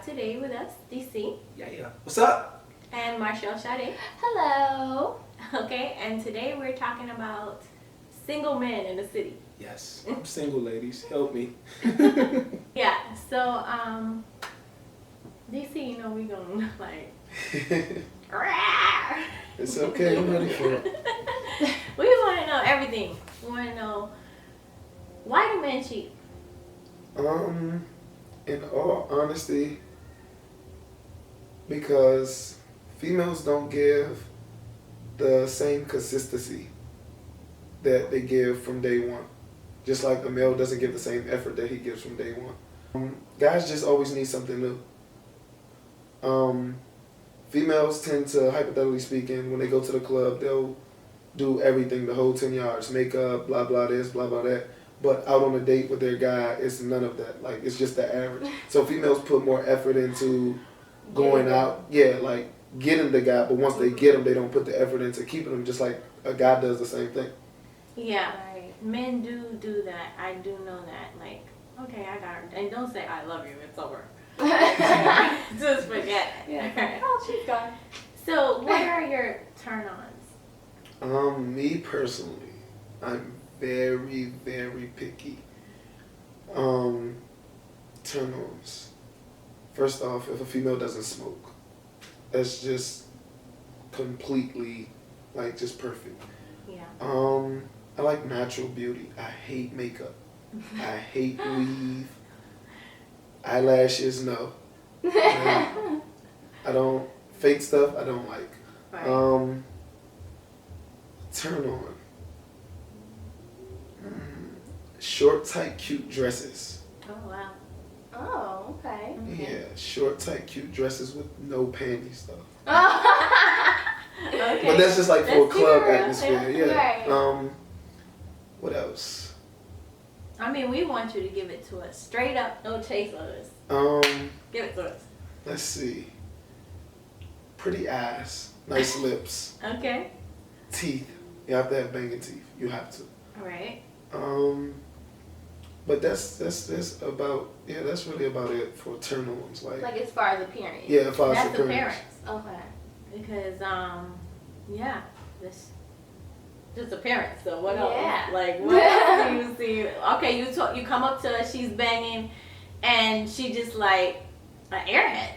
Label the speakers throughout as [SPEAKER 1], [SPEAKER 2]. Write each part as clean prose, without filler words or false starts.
[SPEAKER 1] have today with us DC.
[SPEAKER 2] Yeah. What's up?
[SPEAKER 1] And Michelle Sade.
[SPEAKER 3] Hello.
[SPEAKER 1] Okay, and today we're talking about single men in the city.
[SPEAKER 2] Yes, I'm single, ladies. Help me.
[SPEAKER 1] Yeah, so DC, you know, we gonna like
[SPEAKER 2] It's okay, I'm ready for it.
[SPEAKER 1] we want to know everything. We want to know, why do men cheat?
[SPEAKER 2] In all honesty, because females don't give the same consistency that they give from day one. Just like a male doesn't give the same effort that he gives from day one. Guys just always need something new. Females tend to, hypothetically speaking, when they go to the club, they'll do everything, the whole 10 yards, makeup, blah, blah, this, blah, blah, that. But out on a date with their guy, it's none of that. Like, it's just the average. So females put more effort into going out, like getting the guy. But once they get him, they don't put the effort into keeping him, just like a guy does the same thing.
[SPEAKER 1] Yeah, men do that. I do know that. Like, okay, I got her. And don't say, I love you, it's over. Just forget it.
[SPEAKER 3] Yeah. Oh, she's gone.
[SPEAKER 1] So, what are your turn-ons?
[SPEAKER 2] Me personally, I'm very, very picky. Turn-ons. First off, if a female doesn't smoke, that's just completely, like, just perfect.
[SPEAKER 1] Yeah.
[SPEAKER 2] I like natural beauty. I hate makeup. I hate weave. Eyelashes, no. I don't, fake stuff, I don't like.
[SPEAKER 1] Right.
[SPEAKER 2] Turn on. Short, tight, cute dresses.
[SPEAKER 1] Oh, wow.
[SPEAKER 3] Oh, okay.
[SPEAKER 2] Yeah, short, tight, cute dresses with no panties though.
[SPEAKER 1] Okay.
[SPEAKER 2] But that's just like for a club
[SPEAKER 1] cute.
[SPEAKER 2] atmosphere. Yeah.
[SPEAKER 3] Right.
[SPEAKER 2] What else?
[SPEAKER 1] I mean, we want you to give it to us. Straight up, no chasers. Give it to us.
[SPEAKER 2] Let's see. Pretty eyes, nice lips,
[SPEAKER 1] Okay.
[SPEAKER 2] teeth. You have to have banging teeth. You have to.
[SPEAKER 1] All right.
[SPEAKER 2] But that's about, yeah, that's really about it for turn-ons.
[SPEAKER 3] Like as far as appearance.
[SPEAKER 2] Yeah, as far as
[SPEAKER 1] That's the
[SPEAKER 2] appearance.
[SPEAKER 1] parents.
[SPEAKER 3] Okay.
[SPEAKER 1] Because, yeah, this just appearance. So what else?
[SPEAKER 3] Yeah.
[SPEAKER 1] Like, what else do you see? Okay, you come up to her, she's banging, and she just like an airhead.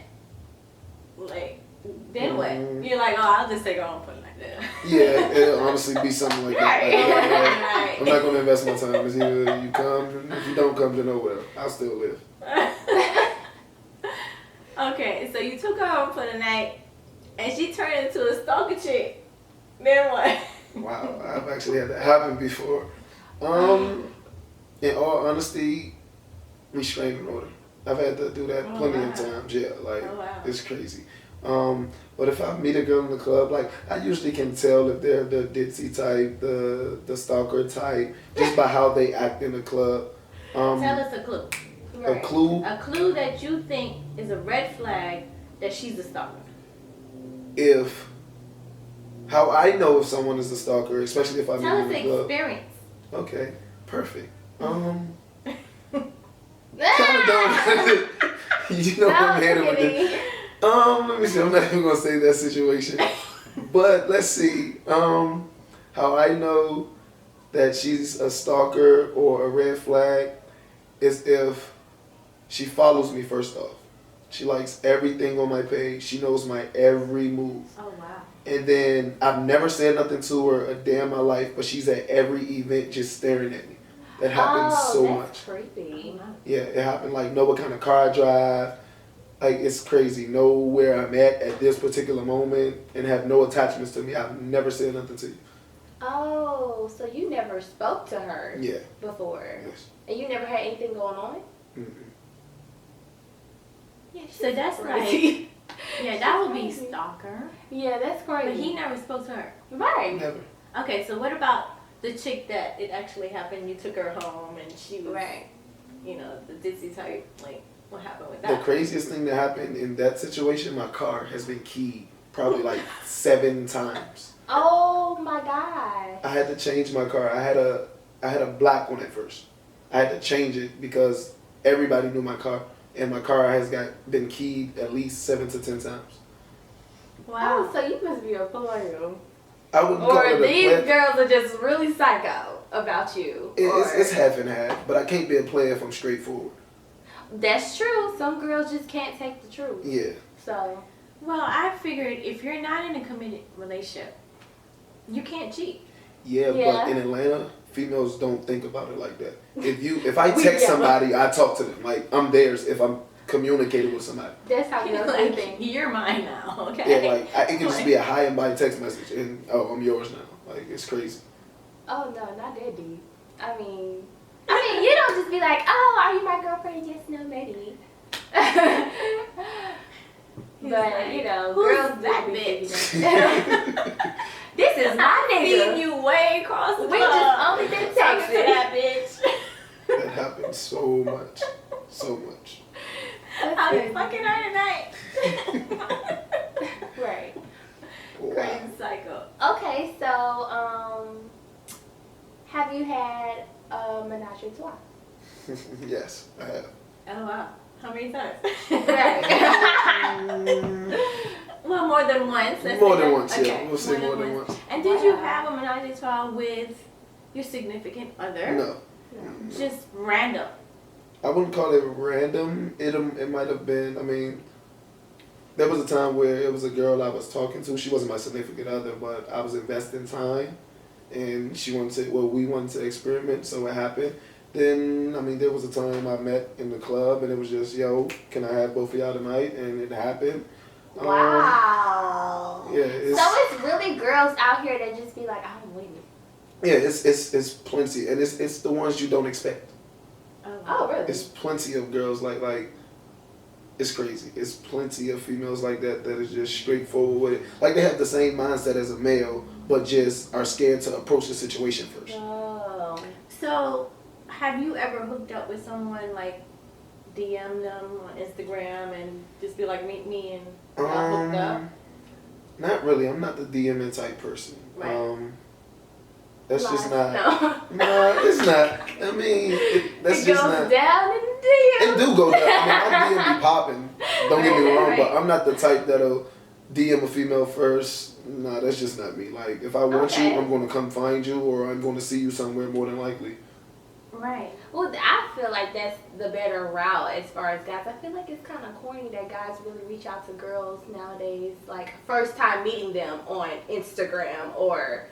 [SPEAKER 1] Like, then what? You're like, oh, I'll just take her home for the night.
[SPEAKER 2] Yeah, it'll honestly be something like that.
[SPEAKER 1] Right.
[SPEAKER 2] I'm not going to invest my time. It's either you come, if you don't come, then oh well. I'll still live.
[SPEAKER 1] Okay, so you took her home for the night, and she turned into a stalker chick. Then what?
[SPEAKER 2] Wow, I've actually had that happen before. In all honesty, restraining order. I've had to do that plenty of times. Yeah, like it's crazy. But if I meet a girl in the club, like I usually can tell if they're the ditzy type, the stalker type, just by how they act in the club.
[SPEAKER 1] Tell us a clue.
[SPEAKER 2] A clue.
[SPEAKER 1] A clue that you think is a red flag that she's a stalker.
[SPEAKER 2] If how I know if someone is a stalker, especially if I meet
[SPEAKER 1] Tell
[SPEAKER 2] in
[SPEAKER 1] us
[SPEAKER 2] the
[SPEAKER 1] the
[SPEAKER 2] club.
[SPEAKER 1] experience.
[SPEAKER 2] Okay, perfect. Kind of dumb. You know I'm headed with this. Let me see. I'm not even gonna say that situation, but let's see. How I know that she's a stalker or a red flag is if she follows me first off. She likes everything on my page. She knows my every move.
[SPEAKER 1] Oh, wow.
[SPEAKER 2] And then I've never said nothing to her a day in my life, but she's at every event just staring at me. That happens so much.
[SPEAKER 3] Creepy.
[SPEAKER 2] Yeah, it happened. Like, know what kind of car I drive. Like, it's crazy. Know where I'm at this particular moment and have no attachments to me. I've never said nothing to you.
[SPEAKER 3] Oh, so you never spoke to her before?
[SPEAKER 2] Yes.
[SPEAKER 3] And you never had anything going on?
[SPEAKER 2] Mm-mm.
[SPEAKER 3] Yeah,
[SPEAKER 1] So that's
[SPEAKER 3] crazy.
[SPEAKER 1] like, yeah, that would be stalker.
[SPEAKER 3] Yeah, that's crazy.
[SPEAKER 1] But he never spoke to her.
[SPEAKER 3] Right.
[SPEAKER 2] Never.
[SPEAKER 1] Okay, so what about the chick that it actually happened? You took her home and she was, you know, the ditzy type. Like, what happened with that?
[SPEAKER 2] The craziest thing that happened in that situation, my car has been keyed probably like 7 times.
[SPEAKER 3] Oh my God.
[SPEAKER 2] I had to change my car. I had a black one at first. I had to change it because everybody knew my car. and my car has been keyed at least 7 to 10 times.
[SPEAKER 3] Wow. Oh, so you must be a player.
[SPEAKER 2] I wouldn't call it a
[SPEAKER 3] these
[SPEAKER 2] player.
[SPEAKER 3] girls are just really psycho about you.
[SPEAKER 2] It's half and half, but I can't be a player if I'm straightforward.
[SPEAKER 3] That's true. Some girls just can't take the truth.
[SPEAKER 2] Yeah.
[SPEAKER 3] So.
[SPEAKER 1] Well, I figured if you're not in a committed relationship, you can't cheat.
[SPEAKER 2] Yeah, but in Atlanta, females don't think about it like that. If I text somebody, I talk to them. Like, I'm theirs if I'm communicating with somebody.
[SPEAKER 3] That's how girls think.
[SPEAKER 1] You're mine now, okay?
[SPEAKER 2] Yeah, like, it can just be a hi and bye text message, and, oh, I'm yours now. Like, it's crazy.
[SPEAKER 3] Oh, no, not that deep. I mean, you don't just be like, oh, are you my girlfriend? Yes, no, maybe. But,
[SPEAKER 1] like,
[SPEAKER 3] girls
[SPEAKER 1] that bitch. This is my nigga. Seeing you way across the club.
[SPEAKER 3] We just only been texting
[SPEAKER 1] that bitch.
[SPEAKER 2] That happens so much. So much.
[SPEAKER 1] I'll be fucking her tonight.
[SPEAKER 3] Right.
[SPEAKER 2] Wow.
[SPEAKER 1] Crazy psycho.
[SPEAKER 3] Okay, so, have you had a menage a trois?
[SPEAKER 2] Yes, I have.
[SPEAKER 1] Oh, wow. How many times?
[SPEAKER 3] Right.
[SPEAKER 1] Well, more than once.
[SPEAKER 2] More than once, yeah. We'll say more than once.
[SPEAKER 1] And did you have a menage a trois with your significant other?
[SPEAKER 2] No.
[SPEAKER 1] Just random?
[SPEAKER 2] I wouldn't call it random. It might have been, I mean, there was a time where it was a girl I was talking to. She wasn't my significant other, but I was investing time. And we wanted to experiment, so it happened. Then, I mean, there was a time I met in the club, and it was just, yo, can I have both of y'all tonight? And it happened.
[SPEAKER 3] Wow.
[SPEAKER 2] Yeah.
[SPEAKER 3] So it's really girls out here that just be like, I'm with you.
[SPEAKER 2] Yeah, it's plenty, and it's the ones you don't expect.
[SPEAKER 3] Oh, really?
[SPEAKER 2] It's plenty of girls like it's crazy. It's plenty of females like that is just straightforward with it. Like they have the same mindset as a male, but just are scared to approach the situation first.
[SPEAKER 3] Oh.
[SPEAKER 1] So, have you ever hooked up with someone, like DM them on Instagram and just be like, meet me and y'all hooked up?
[SPEAKER 2] Not really. I'm not the DMing type person.
[SPEAKER 1] Right.
[SPEAKER 2] That's just not.
[SPEAKER 3] No,
[SPEAKER 2] it's not. I mean, that's just not.
[SPEAKER 3] It goes down in the DM.
[SPEAKER 2] It do go down. I mean, my DM be popping. Don't get me wrong, but I'm not the type that'll DM a female first. Nah, that's just not me. Like, if I want you, I'm going to come find you, or I'm going to see you somewhere more than likely.
[SPEAKER 1] Right.
[SPEAKER 3] Well, I feel like that's the better route as far as guys. I feel like it's kind of corny that guys really reach out to girls nowadays, like first time meeting them on Instagram or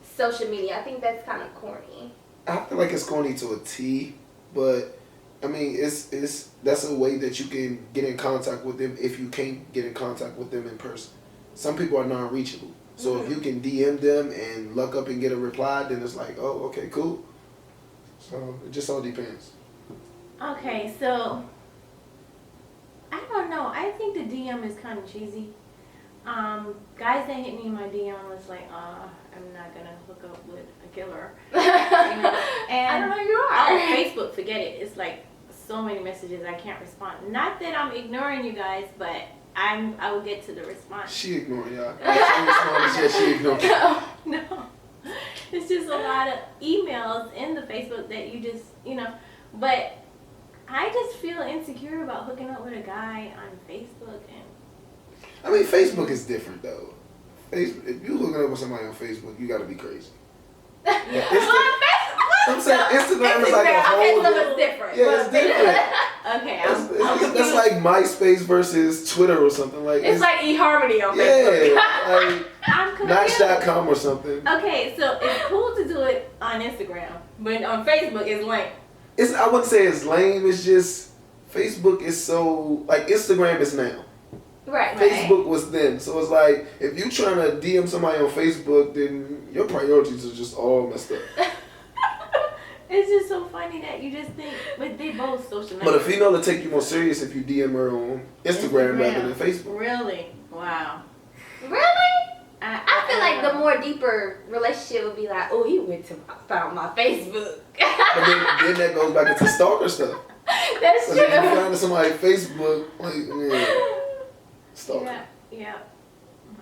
[SPEAKER 3] social media. I think that's kind of corny.
[SPEAKER 2] I feel like it's corny to a T, but I mean, that's a way that you can get in contact with them if you can't get in contact with them in person. Some people are non-reachable, so if you can DM them and luck up and get a reply, then it's like, oh, okay, cool. So it just all depends.
[SPEAKER 1] Okay, so I don't know. I think the DM is kind of cheesy. Guys that hit me in my DM was like, I'm not gonna hook up with a killer. You know? And
[SPEAKER 3] I don't know you are.
[SPEAKER 1] Oh, Facebook, forget it. It's like so many messages I can't respond. Not that I'm ignoring you guys, but I will get to the response.
[SPEAKER 2] She ignoring y'all. She ignoring y'all.
[SPEAKER 1] No. It's just a lot of emails in the Facebook that you just, but I just feel insecure about hooking up with a guy on Facebook. And
[SPEAKER 2] I mean, Facebook is different though. Facebook, if you hooking up with somebody on Facebook, you gotta be crazy. I'm saying Instagram is like a whole
[SPEAKER 3] different.
[SPEAKER 2] Yeah, it's different.
[SPEAKER 1] Okay,
[SPEAKER 2] that's like MySpace versus Twitter or something like.
[SPEAKER 3] It's like eHarmony on Facebook.
[SPEAKER 2] Yeah, like
[SPEAKER 1] I'm confused.
[SPEAKER 2] Match.com or something.
[SPEAKER 1] Okay, so it's cool to do it on Instagram, but on Facebook it's lame.
[SPEAKER 2] I wouldn't say it's lame. It's just Facebook is so like Instagram is now.
[SPEAKER 3] Right.
[SPEAKER 2] Facebook was then, so it's like if you trying to DM somebody on Facebook, then your priorities are just all messed up.
[SPEAKER 1] It's just so funny that you just think, but they both social.
[SPEAKER 2] But a female will take you more serious if you DM her on Instagram rather than Facebook.
[SPEAKER 1] Really? Wow.
[SPEAKER 3] Really? I feel like the more deeper relationship would be like, oh, he found my Facebook.
[SPEAKER 2] But then that goes back into stalker stuff.
[SPEAKER 3] That's true.
[SPEAKER 2] If you find somebody on Facebook, like, stalker.
[SPEAKER 1] Yeah.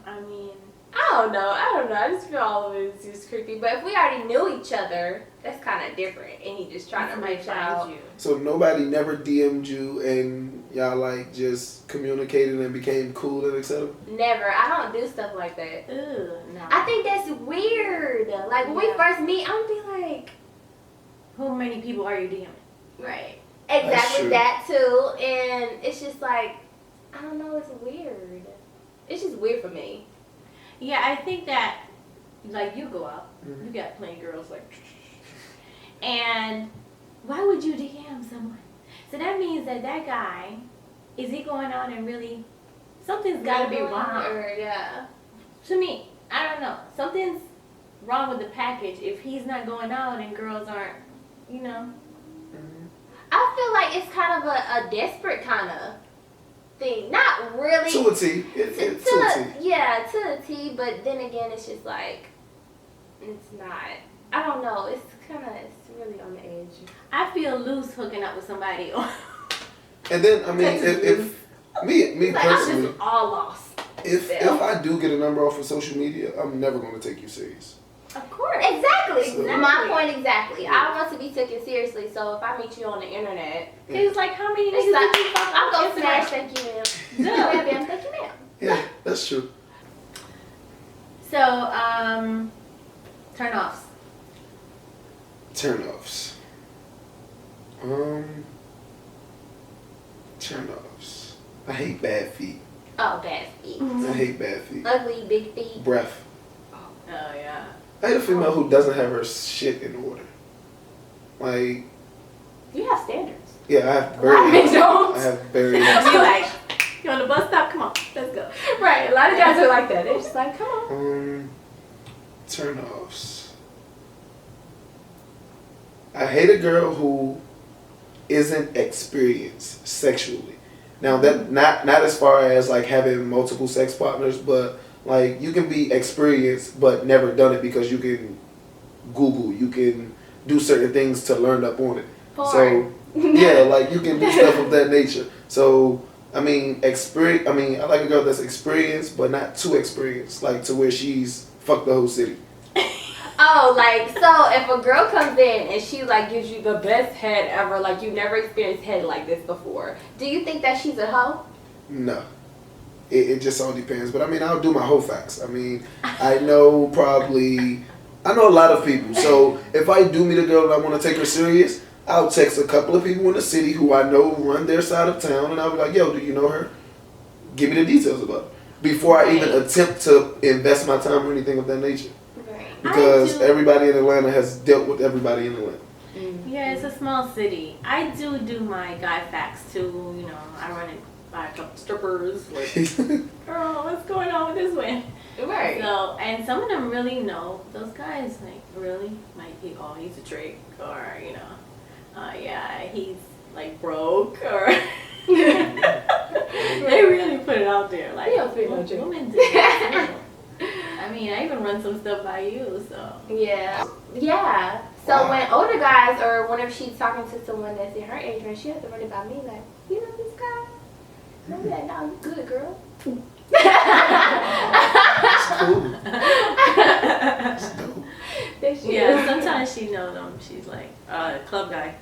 [SPEAKER 1] I mean,
[SPEAKER 3] I don't know. I just feel all of it is just creepy. But if we already knew each other, that's kind of different. And he just trying to reach out.
[SPEAKER 1] you.
[SPEAKER 2] So nobody never DM'd you and y'all like just communicated and became cool and etc.
[SPEAKER 3] Never. I don't do stuff like that.
[SPEAKER 1] Ugh, no.
[SPEAKER 3] I think that's weird. Like when we first meet, I'm gonna be like,
[SPEAKER 1] how many people are you DMing?
[SPEAKER 3] right.
[SPEAKER 2] That's
[SPEAKER 3] Exactly
[SPEAKER 2] true.
[SPEAKER 3] that too. And it's just like, I don't know, it's weird. It's just weird for me.
[SPEAKER 1] Yeah, I think that, like, you go out,
[SPEAKER 2] Mhm.
[SPEAKER 1] you got plenty of girls, like, and why would you DM someone? So that means that guy, is he going out and really, something's got to be wrong.
[SPEAKER 3] Or, yeah.
[SPEAKER 1] To me, I don't know. Something's wrong with the package if he's not going out and girls aren't, you know.
[SPEAKER 3] I feel like it's kind of a desperate kind of thing. Not really.
[SPEAKER 2] To a T. To a T.
[SPEAKER 3] Yeah, to a T, but then again, it's just like, it's not. I don't know. It's really on the edge.
[SPEAKER 1] I feel loose hooking up with somebody.
[SPEAKER 2] And then I mean, if me
[SPEAKER 3] Like, I'm
[SPEAKER 2] personally,
[SPEAKER 3] just all lost.
[SPEAKER 2] if I do get a number off of social media, I'm never going to take you serious.
[SPEAKER 1] Of course.
[SPEAKER 3] Exactly.
[SPEAKER 2] So-
[SPEAKER 3] My point exactly. I want to be taken seriously, so if I meet you on the internet,
[SPEAKER 1] It's like, how many
[SPEAKER 3] it's
[SPEAKER 1] niggas
[SPEAKER 3] like,
[SPEAKER 1] did you fuck
[SPEAKER 3] I'm
[SPEAKER 1] on
[SPEAKER 3] going to smash
[SPEAKER 1] Instagram?
[SPEAKER 3] thank you, ma'am.
[SPEAKER 1] No.
[SPEAKER 3] Ma'am, thank you, ma'am.
[SPEAKER 2] Yeah, that's true.
[SPEAKER 1] So, turn-offs.
[SPEAKER 2] Turn-offs. Turn-offs. I hate bad feet.
[SPEAKER 3] Oh, bad feet.
[SPEAKER 2] I hate bad feet.
[SPEAKER 3] Ugly, big feet.
[SPEAKER 2] Breath.
[SPEAKER 1] Oh, yeah.
[SPEAKER 2] I hate a female who doesn't have her shit in order. Like,
[SPEAKER 3] You have standards.
[SPEAKER 2] yeah, I have
[SPEAKER 3] A lot of men don't.
[SPEAKER 2] I have very.
[SPEAKER 1] Be like, you on the bus stop? Come on, let's go.
[SPEAKER 3] Right, a lot of guys are like that. They're just like, come on.
[SPEAKER 2] Turn-offs. I hate a girl who isn't experienced sexually. Now that not as far as like having multiple sex partners, but like you can be experienced but never done it because you can Google, you can do certain things to learn up on it.
[SPEAKER 3] Porn.
[SPEAKER 2] So yeah, like you can do stuff of that nature. So I mean, I like a girl that's experienced but not too experienced, like to where she's fucked the whole city.
[SPEAKER 3] Oh, like, so if a girl comes in and she, like, gives you the best head ever, like, you've never experienced head like this before, do you think that she's a hoe?
[SPEAKER 2] No. It just all depends. But I mean, I'll do my whole facts. I mean, I know a lot of people. So if I do meet a girl and I want to take her serious, I'll text a couple of people in the city who I know run their side of town, and I'll be like, yo, do you know her? Give me the details about her. Before I even attempt to invest my time or anything of that nature.
[SPEAKER 3] Right.
[SPEAKER 2] Because everybody in Atlanta has dealt with everybody in Atlanta.
[SPEAKER 1] Yeah, it's a small city. I do my guy facts too. You know, I run it by a couple strippers. Like, girl, what's going on with this one?
[SPEAKER 3] Right.
[SPEAKER 1] So, and some of them really know. Those guys, like, really might be, oh, he's a trick, or you know, yeah, he's like broke, or they really put it out there. Like,
[SPEAKER 3] They don't feel no trick.
[SPEAKER 1] women do that too. I mean, I even run some stuff by you, so.
[SPEAKER 3] Yeah. Yeah. So
[SPEAKER 2] Wow.
[SPEAKER 3] when older guys, or whenever she's talking to someone that's in her age range, she has to run it by me, like, you know this guy? And I'm like, no, you good, girl.
[SPEAKER 2] It's cool. It's dope.
[SPEAKER 3] There she
[SPEAKER 1] Yeah,
[SPEAKER 3] is.
[SPEAKER 1] sometimes she knows them. She's like, club guy.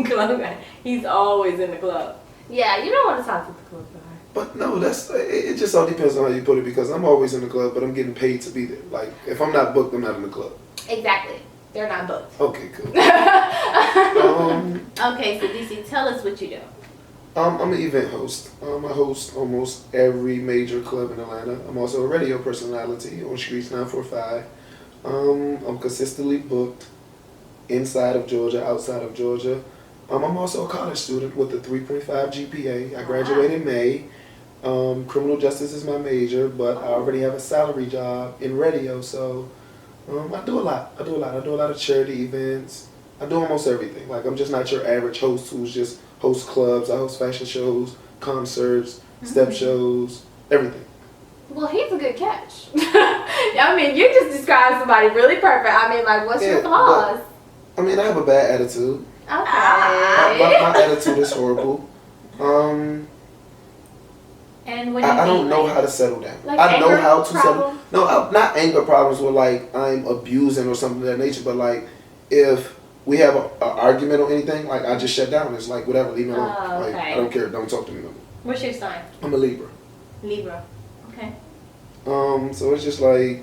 [SPEAKER 1] Club guy. He's always in the club.
[SPEAKER 3] Yeah, you don't want to talk to the club guy.
[SPEAKER 2] But no, it just all depends on how you put it, because I'm always in the club, but I'm getting paid to be there. Like, if I'm not booked, I'm not in the club.
[SPEAKER 3] Exactly. They're not booked.
[SPEAKER 2] Okay, cool.
[SPEAKER 1] Okay, so DC, tell us what you do.
[SPEAKER 2] I'm an event host. I host almost every major club in Atlanta. I'm also a radio personality on Streets 945. I'm consistently booked inside of Georgia, outside of Georgia. I'm also a college student with a 3.5 GPA. I graduated in May. Criminal justice is my major, but I already have a salary job in radio, so I do a lot. I do a lot of charity events. I do almost everything. Like, I'm just not your average host who's just host clubs. I host fashion shows, concerts, step shows, everything.
[SPEAKER 3] Well, he's a good catch. I mean, you just described somebody really perfect. I mean, like, what's your flaws?
[SPEAKER 2] I mean, I have a bad attitude.
[SPEAKER 3] Okay.
[SPEAKER 2] My attitude is horrible.
[SPEAKER 1] And what do you
[SPEAKER 2] I don't
[SPEAKER 1] mean,
[SPEAKER 2] know
[SPEAKER 1] like-
[SPEAKER 2] how to settle down.
[SPEAKER 3] Like
[SPEAKER 2] I know
[SPEAKER 3] anger
[SPEAKER 2] how to settle.
[SPEAKER 3] problems?
[SPEAKER 2] No, not anger problems where like I'm abusing or something of that nature, but like if we have an argument or anything, like I just shut down. It's like whatever, leave me alone.
[SPEAKER 3] Oh,
[SPEAKER 2] Like
[SPEAKER 3] okay.
[SPEAKER 2] I don't care. Don't talk to me no more.
[SPEAKER 1] What's your sign?
[SPEAKER 2] I'm a Libra.
[SPEAKER 1] Libra. Okay.
[SPEAKER 2] So it's just like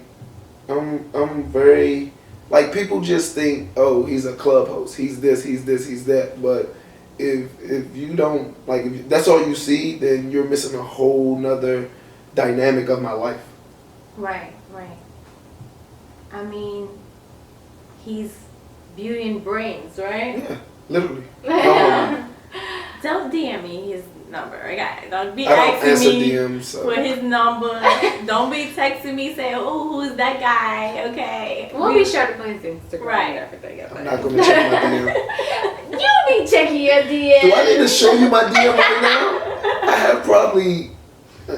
[SPEAKER 2] I'm very like people just think, oh, he's a club host. He's this, he's that. But if you don't like if that's all you see, then you're missing a whole nother dynamic of my life.
[SPEAKER 1] Right. I mean, he's beauty and brains, right?
[SPEAKER 2] Yeah, literally.
[SPEAKER 1] Don't DM me his number, okay? Don't be
[SPEAKER 2] I don't
[SPEAKER 1] asking
[SPEAKER 2] answer
[SPEAKER 1] me
[SPEAKER 2] DMs. So.
[SPEAKER 1] for his number. Don't be texting me saying, "Oh, who's that guy?" Okay.
[SPEAKER 3] We'll be sure to put his Instagram
[SPEAKER 1] Right.
[SPEAKER 3] and everything.
[SPEAKER 2] I'm not gonna check my DM.
[SPEAKER 3] You be checking your DM.
[SPEAKER 2] Do I need to show you my DM right now? I have probably.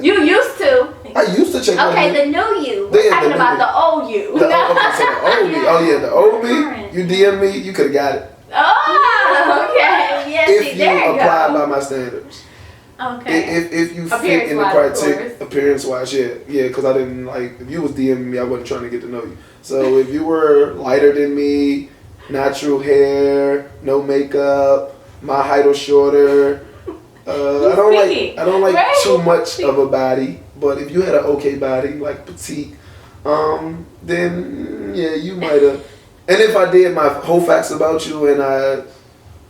[SPEAKER 3] You used to.
[SPEAKER 2] I used to check my
[SPEAKER 3] Okay,
[SPEAKER 2] DM.
[SPEAKER 3] the new you. We're
[SPEAKER 2] Yeah,
[SPEAKER 3] talking
[SPEAKER 2] the
[SPEAKER 3] about
[SPEAKER 2] new
[SPEAKER 3] the old you.
[SPEAKER 2] Okay, so the old me. Oh yeah, the old me.
[SPEAKER 1] Current.
[SPEAKER 2] You DM me, you could have got it.
[SPEAKER 3] Oh, okay. Yes,
[SPEAKER 2] If
[SPEAKER 3] see,
[SPEAKER 2] you
[SPEAKER 3] there you
[SPEAKER 2] apply
[SPEAKER 3] go.
[SPEAKER 2] by my standards.
[SPEAKER 1] Okay.
[SPEAKER 2] If you fit in the
[SPEAKER 3] Appearance-wise, of
[SPEAKER 2] criteria,
[SPEAKER 3] course.
[SPEAKER 2] appearance wise, yeah, because I didn't like if you was DMing me, I wasn't trying to get to know you. So if you were lighter than me, natural hair, no makeup, my height or shorter, I don't like
[SPEAKER 3] Right.
[SPEAKER 2] too much of a body. But if you had an okay body, like petite, then yeah, you might have. And if I did my whole facts about you and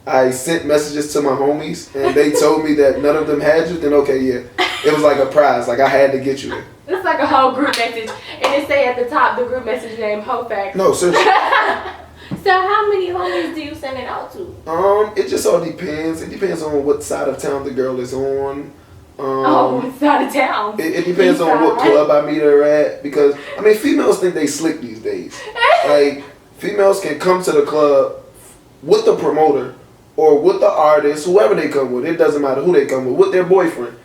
[SPEAKER 2] I sent messages to my homies and they told me that none of them had you, then okay, yeah. It was like a prize. Like I had to get you there.
[SPEAKER 3] It's like a whole group message. And it say at the top the group message name Hofax.
[SPEAKER 2] No, seriously.
[SPEAKER 1] So how many homies do you send it out to?
[SPEAKER 2] It just all depends. It depends on what side of town the girl is on.
[SPEAKER 3] It's out of town.
[SPEAKER 2] It depends on what club I meet her at because I mean females think they slick these days. Like females can come to the club with the promoter or with the artist, whoever they come with. It doesn't matter who they come with their boyfriend,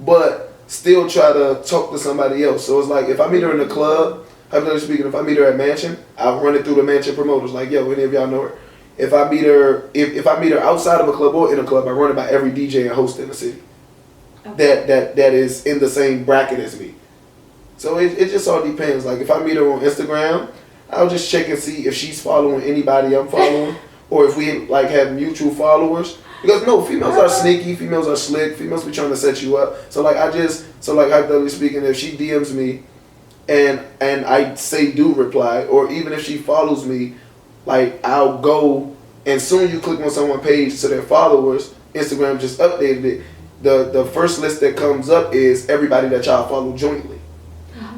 [SPEAKER 2] but still try to talk to somebody else. So it's like if I meet her in the club, hypothetically speaking, if I meet her at Mansion, I'll run it through the Mansion promoters. Like, yo, any of y'all know her? If I meet her, if I meet her outside of a club or in a club, I run it by every DJ and host in the city.
[SPEAKER 1] Okay.
[SPEAKER 2] That is in the same bracket as me. So it just all depends. Like if I meet her on Instagram, I'll just check and see if she's following anybody I'm following, or if we like have mutual followers. Because no, females are sneaky, females are slick, females be trying to set you up. So like hypothetically speaking, if she DMs me and I say do reply, or even if she follows me, like I'll go and soon you click on someone's page to their followers, Instagram just updated it. The first list that comes up is everybody that y'all follow jointly.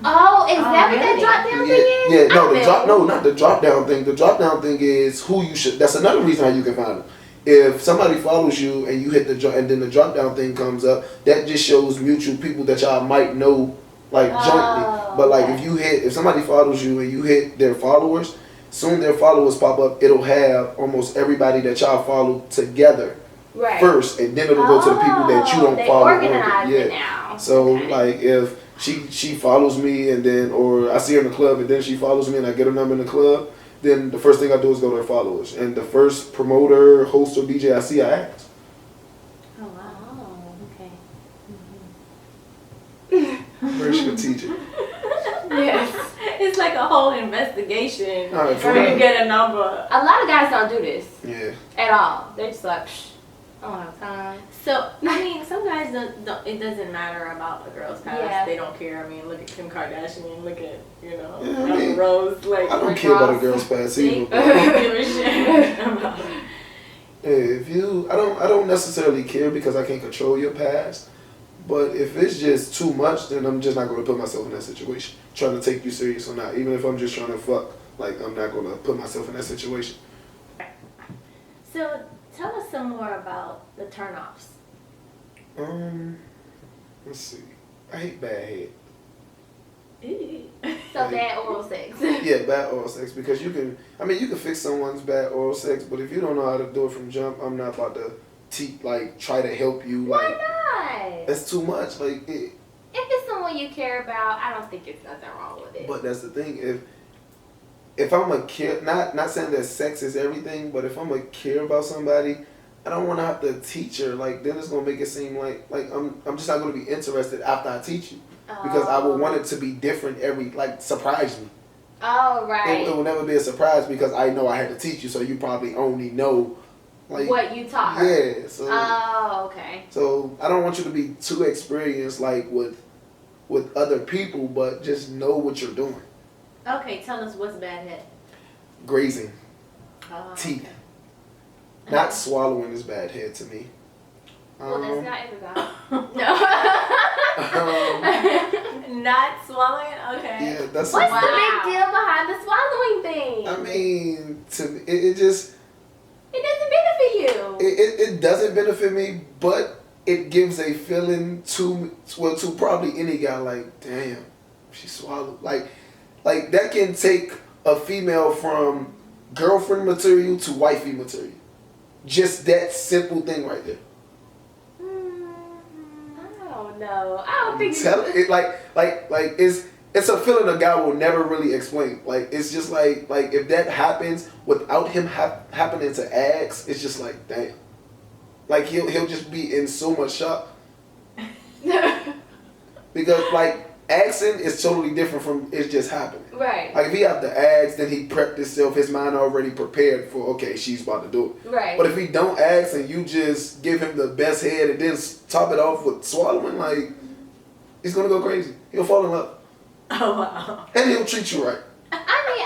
[SPEAKER 3] Oh, is that what
[SPEAKER 1] really?
[SPEAKER 3] that drop down
[SPEAKER 2] Yeah,
[SPEAKER 3] thing is?
[SPEAKER 2] yeah, no,
[SPEAKER 3] I know.
[SPEAKER 2] not the drop down thing. The drop down thing is who you should. That's another reason how you can find them. If somebody follows you and you hit and then the drop down thing comes up, that just shows mutual people that y'all might know like jointly. But like
[SPEAKER 3] okay.
[SPEAKER 2] if somebody follows you and you hit their followers, soon their followers pop up. It'll have almost everybody that y'all follow together
[SPEAKER 3] Right.
[SPEAKER 2] first, and then it'll go to the people that you don't
[SPEAKER 3] they
[SPEAKER 2] follow.
[SPEAKER 3] organize it now.
[SPEAKER 2] So
[SPEAKER 3] Okay.
[SPEAKER 2] like if she follows me and then or I see her in the club and then she follows me and I get her number in the club, then the first thing I do is go to her followers. And the first promoter, host or DJ I see, I ask.
[SPEAKER 1] Oh wow.
[SPEAKER 3] Oh.
[SPEAKER 1] Okay.
[SPEAKER 2] Very strategic.
[SPEAKER 3] Yes.
[SPEAKER 1] It's like a whole investigation
[SPEAKER 2] All right, for
[SPEAKER 1] where
[SPEAKER 2] real.
[SPEAKER 1] you get a number.
[SPEAKER 3] A lot of guys don't do this
[SPEAKER 2] Yeah.
[SPEAKER 3] at all. They're just like, psh, I don't have time.
[SPEAKER 1] So I mean, some guys don't. It doesn't matter about a girl's past.
[SPEAKER 3] Yeah.
[SPEAKER 1] They don't care. I mean, look at Kim Kardashian. Look at
[SPEAKER 2] Yeah, I
[SPEAKER 1] Amber
[SPEAKER 2] mean,
[SPEAKER 1] Rose. Like
[SPEAKER 2] I don't
[SPEAKER 1] Rick
[SPEAKER 2] care about a
[SPEAKER 1] Ross.
[SPEAKER 2] girl's past
[SPEAKER 1] They
[SPEAKER 2] either.
[SPEAKER 1] don't
[SPEAKER 2] but-
[SPEAKER 1] give a shit about.
[SPEAKER 2] If you, I don't necessarily care because I can't control your past. But if it's just too much, then I'm just not going to put myself in that situation. Trying to take you serious or not, even if I'm just trying to fuck, like I'm not going to put myself in that situation.
[SPEAKER 1] So tell us some more about the turnoffs.
[SPEAKER 2] Let's see. I hate bad head.
[SPEAKER 3] So bad oral sex.
[SPEAKER 2] Yeah, bad oral sex because you can fix someone's bad oral sex, but if you don't know how to do it from jump, I'm not about to try to help you.
[SPEAKER 3] Why
[SPEAKER 2] Like
[SPEAKER 3] not?
[SPEAKER 2] that's too much. Like it.
[SPEAKER 3] If it's someone you care about, I don't think it's nothing wrong with it.
[SPEAKER 2] But that's the thing. If I'm a care, not saying that sex is everything, but if I'm a care about somebody, I don't want to have to teach her. Like then it's gonna make it seem like I'm just not gonna be interested after I teach you because I will want it to be different surprise me.
[SPEAKER 3] Oh, right.
[SPEAKER 2] It will never be a surprise because I know I had to teach you, so you probably only know like
[SPEAKER 3] what you taught her.
[SPEAKER 2] Yeah. So.
[SPEAKER 3] Oh, okay.
[SPEAKER 2] So I don't want you to be too experienced like with other people, but just know what you're doing.
[SPEAKER 1] Okay, tell us what's bad head.
[SPEAKER 2] Grazing, teeth.
[SPEAKER 1] Okay.
[SPEAKER 2] Not swallowing is bad head to me.
[SPEAKER 3] Well, that's not everybody.
[SPEAKER 2] Um,
[SPEAKER 1] Not swallowing? Okay.
[SPEAKER 2] yeah, that's
[SPEAKER 3] What's
[SPEAKER 1] Wow.
[SPEAKER 3] the big deal behind the swallowing thing?
[SPEAKER 2] I mean, to me, it just
[SPEAKER 3] It doesn't benefit you.
[SPEAKER 2] it doesn't benefit me, but it gives a feeling to probably any guy like, damn, she swallowed. Like that can take a female from girlfriend material to wifey material. Just that simple thing right there.
[SPEAKER 3] I don't know. I don't think
[SPEAKER 2] Tell it it's a feeling a guy will never really explain. Like it's just like if that happens without him happening to ask, it's just like damn. Like he'll just be in so much shock because like asking is totally different from it's just happening.
[SPEAKER 3] Right.
[SPEAKER 2] Like if he have to ask, then he prepped himself, his mind already prepared for okay, she's about to do it.
[SPEAKER 3] Right.
[SPEAKER 2] But if he don't ask and you just give him the best head and then top it off with swallowing, like he's gonna go crazy. He'll fall in love.
[SPEAKER 1] Oh wow.
[SPEAKER 2] And he'll treat you right.
[SPEAKER 3] I mean,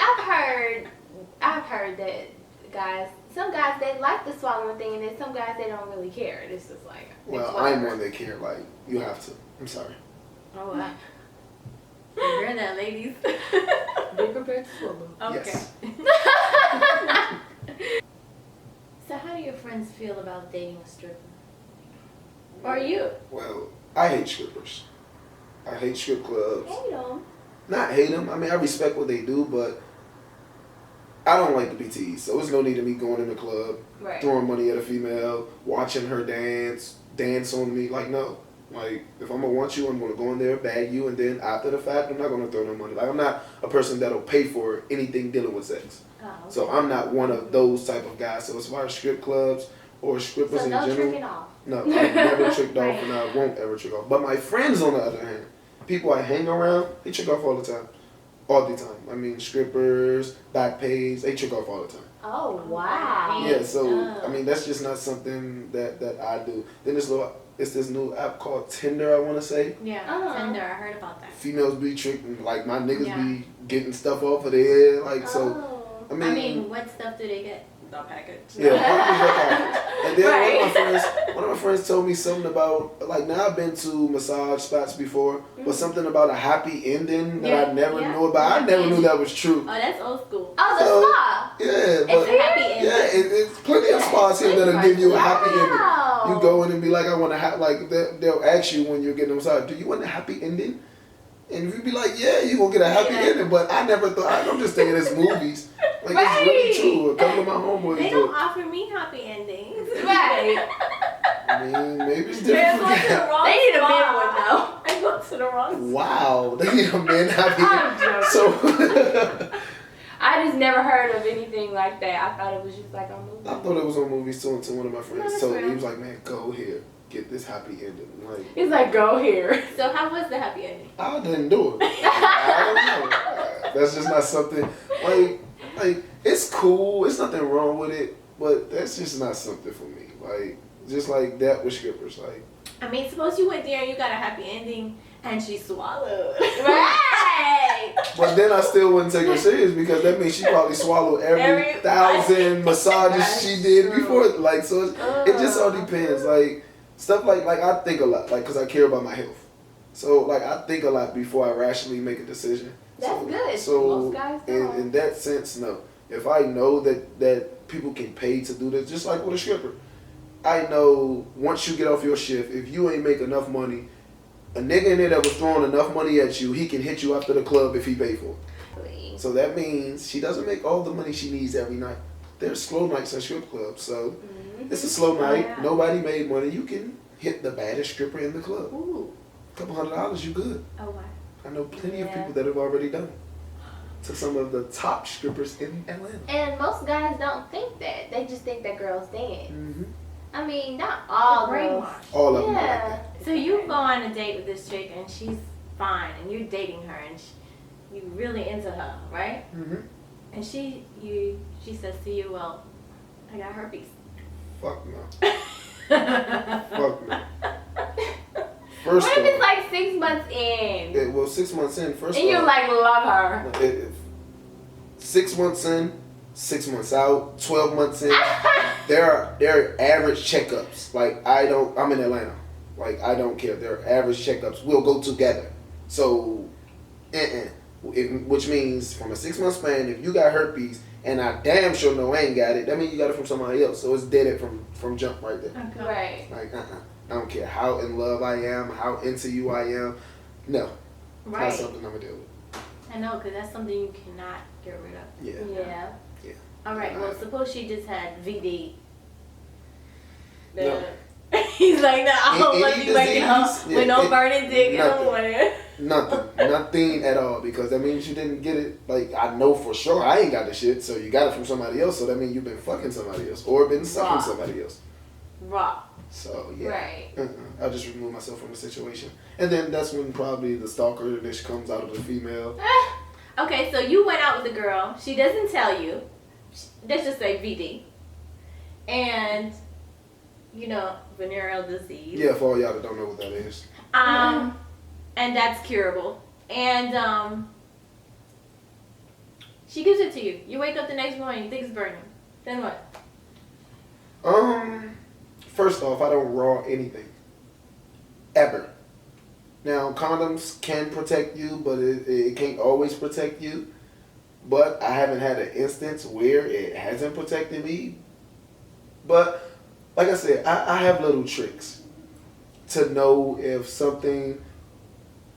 [SPEAKER 3] I've heard that some guys they like the swallowing thing, and then some guys they don't really care. It's just like.
[SPEAKER 2] Well, I'm one that care. Like you have to. I'm sorry.
[SPEAKER 1] Oh wow. You hear that, ladies?
[SPEAKER 3] Be prepared to swallow.
[SPEAKER 1] Okay.
[SPEAKER 2] Yes.
[SPEAKER 1] So how do your friends feel about dating a stripper? Or you?
[SPEAKER 2] Well, I hate strippers. I hate strip clubs.
[SPEAKER 3] Hate them.
[SPEAKER 2] Not hate them. I mean, I respect what they do, but I don't like to be teased. So there's no need of me going in the club,
[SPEAKER 3] Right.
[SPEAKER 2] throwing money at a female, watching her dance on me. Like, no. Like, if I'm going to want you, I'm going to go in there, bag you, and then after the fact, I'm not going to throw no money. Like, I'm not a person that'll pay for anything dealing with sex.
[SPEAKER 1] Oh, okay.
[SPEAKER 2] So I'm not one of those type of guys. So as far as strip clubs or strippers
[SPEAKER 3] So
[SPEAKER 2] in
[SPEAKER 3] no
[SPEAKER 2] general,
[SPEAKER 3] tricking off.
[SPEAKER 2] no, I've never tricked off
[SPEAKER 3] Right.
[SPEAKER 2] and I won't ever trick off. But my friends, on the other hand, people I hang around, they trick off all the time. All the time. I mean, strippers, back pays, they trick off all the time.
[SPEAKER 3] Oh wow.
[SPEAKER 2] Yeah, so I mean that's just not something that I do. Then it's this new app called Tinder, I want to say.
[SPEAKER 1] Yeah, Tinder. I heard about that.
[SPEAKER 2] Females be tricking, like my niggas
[SPEAKER 1] Yeah.
[SPEAKER 2] be getting stuff off of their head, like so.
[SPEAKER 3] Oh.
[SPEAKER 2] I
[SPEAKER 1] I
[SPEAKER 2] mean,
[SPEAKER 1] mean, what stuff do they get? The package.
[SPEAKER 2] yeah, package. And then
[SPEAKER 3] Right.
[SPEAKER 2] one of my friends told me something about like now I've been to massage spots before, but something about a happy ending that I never knew about. I never knew that was true.
[SPEAKER 1] Oh, that's old school.
[SPEAKER 3] Oh, the
[SPEAKER 2] So,
[SPEAKER 3] spa.
[SPEAKER 2] Yeah,
[SPEAKER 1] It's
[SPEAKER 2] but
[SPEAKER 1] a happy ending.
[SPEAKER 2] yeah, it's plenty of spots here that'll give you a happy ending.
[SPEAKER 3] Wow.
[SPEAKER 2] You go in and be like, I want to have like they'll ask you when you're getting a massage, do you want a happy ending? And if you be like, yeah, you gonna get a happy ending. But I never thought. I'm just thinking it's movies. Like it's really true. A couple of my homeboys
[SPEAKER 1] They
[SPEAKER 2] do.
[SPEAKER 1] don't offer me happy endings.
[SPEAKER 3] Right.
[SPEAKER 2] I mean, maybe it's
[SPEAKER 1] They
[SPEAKER 2] different.
[SPEAKER 1] go to the wrong
[SPEAKER 3] They need a
[SPEAKER 1] spot.
[SPEAKER 3] big one though.
[SPEAKER 1] I go to the wrong
[SPEAKER 2] Wow, they need a man happy
[SPEAKER 3] I'm
[SPEAKER 2] ending.
[SPEAKER 3] joking.
[SPEAKER 2] So
[SPEAKER 3] I just never heard of anything like that. I thought it was just like on movies.
[SPEAKER 2] I thought it was on movies too until one of my friends
[SPEAKER 3] No,
[SPEAKER 2] told me.
[SPEAKER 3] that's
[SPEAKER 2] He was like, man, go here, get this happy ending. Like
[SPEAKER 3] He's like, go here.
[SPEAKER 1] So how was the happy ending?
[SPEAKER 2] I didn't do it. I don't know. That's just not something like it's cool. It's nothing wrong with it, but that's just not something for me. Like just like that with strippers. Like
[SPEAKER 1] I mean, suppose you went there and you got a happy ending and she swallowed.
[SPEAKER 3] Right.
[SPEAKER 2] but then I still wouldn't take her serious because that means she probably swallowed every
[SPEAKER 1] Every-
[SPEAKER 2] 1,000 massages
[SPEAKER 1] That's
[SPEAKER 2] she did
[SPEAKER 1] true.
[SPEAKER 2] before. Like so, it just all depends. Like stuff like I think a lot. Like because I care about my health. So like I think a lot before I rationally make a decision.
[SPEAKER 3] That's good.
[SPEAKER 2] So
[SPEAKER 3] Most guys don't.
[SPEAKER 2] in that sense, no. If I know that people can pay to do this, just like with a stripper, I know once you get off your shift, if you ain't make enough money, a nigga in there that was throwing enough money at you, he can hit you after the club if he paid for it. So that means she doesn't make all the money she needs every night. There's slow nights at strip clubs, so it's a slow night.
[SPEAKER 1] Yeah.
[SPEAKER 2] Nobody made money. You can hit the baddest stripper in the club.
[SPEAKER 1] Ooh.
[SPEAKER 2] Couple $100, you good.
[SPEAKER 1] Oh wow.
[SPEAKER 2] I know plenty of
[SPEAKER 1] Yeah.
[SPEAKER 2] people that have already done it. To some of the top strippers in Atlanta.
[SPEAKER 3] And most guys don't think that. They just think that girls dance.
[SPEAKER 2] Mm-hmm.
[SPEAKER 3] I mean, not all girls.
[SPEAKER 1] Brainwashed.
[SPEAKER 2] All of them are like
[SPEAKER 3] Yeah.
[SPEAKER 2] that.
[SPEAKER 1] So you go on a date with this chick and she's fine and you're dating her and you really into her, right?
[SPEAKER 2] Mm-hmm.
[SPEAKER 1] And she says to you, well, I got herpes.
[SPEAKER 2] Fuck no. Fuck no. First
[SPEAKER 3] What if it's
[SPEAKER 2] off,
[SPEAKER 3] like 6 months in?
[SPEAKER 2] well, 6 months in, first
[SPEAKER 3] And you
[SPEAKER 2] off,
[SPEAKER 3] like love her.
[SPEAKER 2] 6 months in, 6 months out, 12 months in, there are average checkups. Like I'm in Atlanta. Like I don't care. There are average checkups. We'll go together. So, which means from a 6 month span, if you got herpes and I damn sure know I ain't got it, that means you got it from somebody else. So it's dead from jump right there.
[SPEAKER 1] Okay.
[SPEAKER 3] Right.
[SPEAKER 2] Like I don't care how in love I am, how into you I am. No,
[SPEAKER 1] Right.
[SPEAKER 2] that's something I'm gonna deal with.
[SPEAKER 1] I know, because that's something you cannot get rid of.
[SPEAKER 2] Yeah.
[SPEAKER 3] Yeah.
[SPEAKER 1] All right, well, suppose she just had VD.
[SPEAKER 2] No.
[SPEAKER 1] He's like, no, I don't
[SPEAKER 2] Any
[SPEAKER 1] want you waking up
[SPEAKER 2] disease,
[SPEAKER 1] with no
[SPEAKER 2] yeah,
[SPEAKER 1] burning dick in the
[SPEAKER 2] nothing.
[SPEAKER 1] morning.
[SPEAKER 2] Nothing at all, because that means you didn't get it. Like I know for sure I ain't got the shit, so you got it from somebody else. So that means you've been fucking somebody else or been sucking
[SPEAKER 1] Raw.
[SPEAKER 2] somebody else.
[SPEAKER 1] Raw.
[SPEAKER 2] So yeah,
[SPEAKER 3] Right.
[SPEAKER 2] I'll just remove myself from the situation, and then that's when probably the stalker-ish comes out of the female.
[SPEAKER 1] Okay, so you went out with a girl. She doesn't tell you. Let's just say VD. And, venereal disease.
[SPEAKER 2] Yeah, for all y'all that don't know what that is.
[SPEAKER 1] And that's curable. And she gives it to you. You wake up the next morning, you think it's burning. Then what?
[SPEAKER 2] First off, I don't raw anything. Ever. Now, condoms can protect you, but it can't always protect you. But I haven't had an instance where it hasn't protected me. But, like I said, I have little tricks to know if something...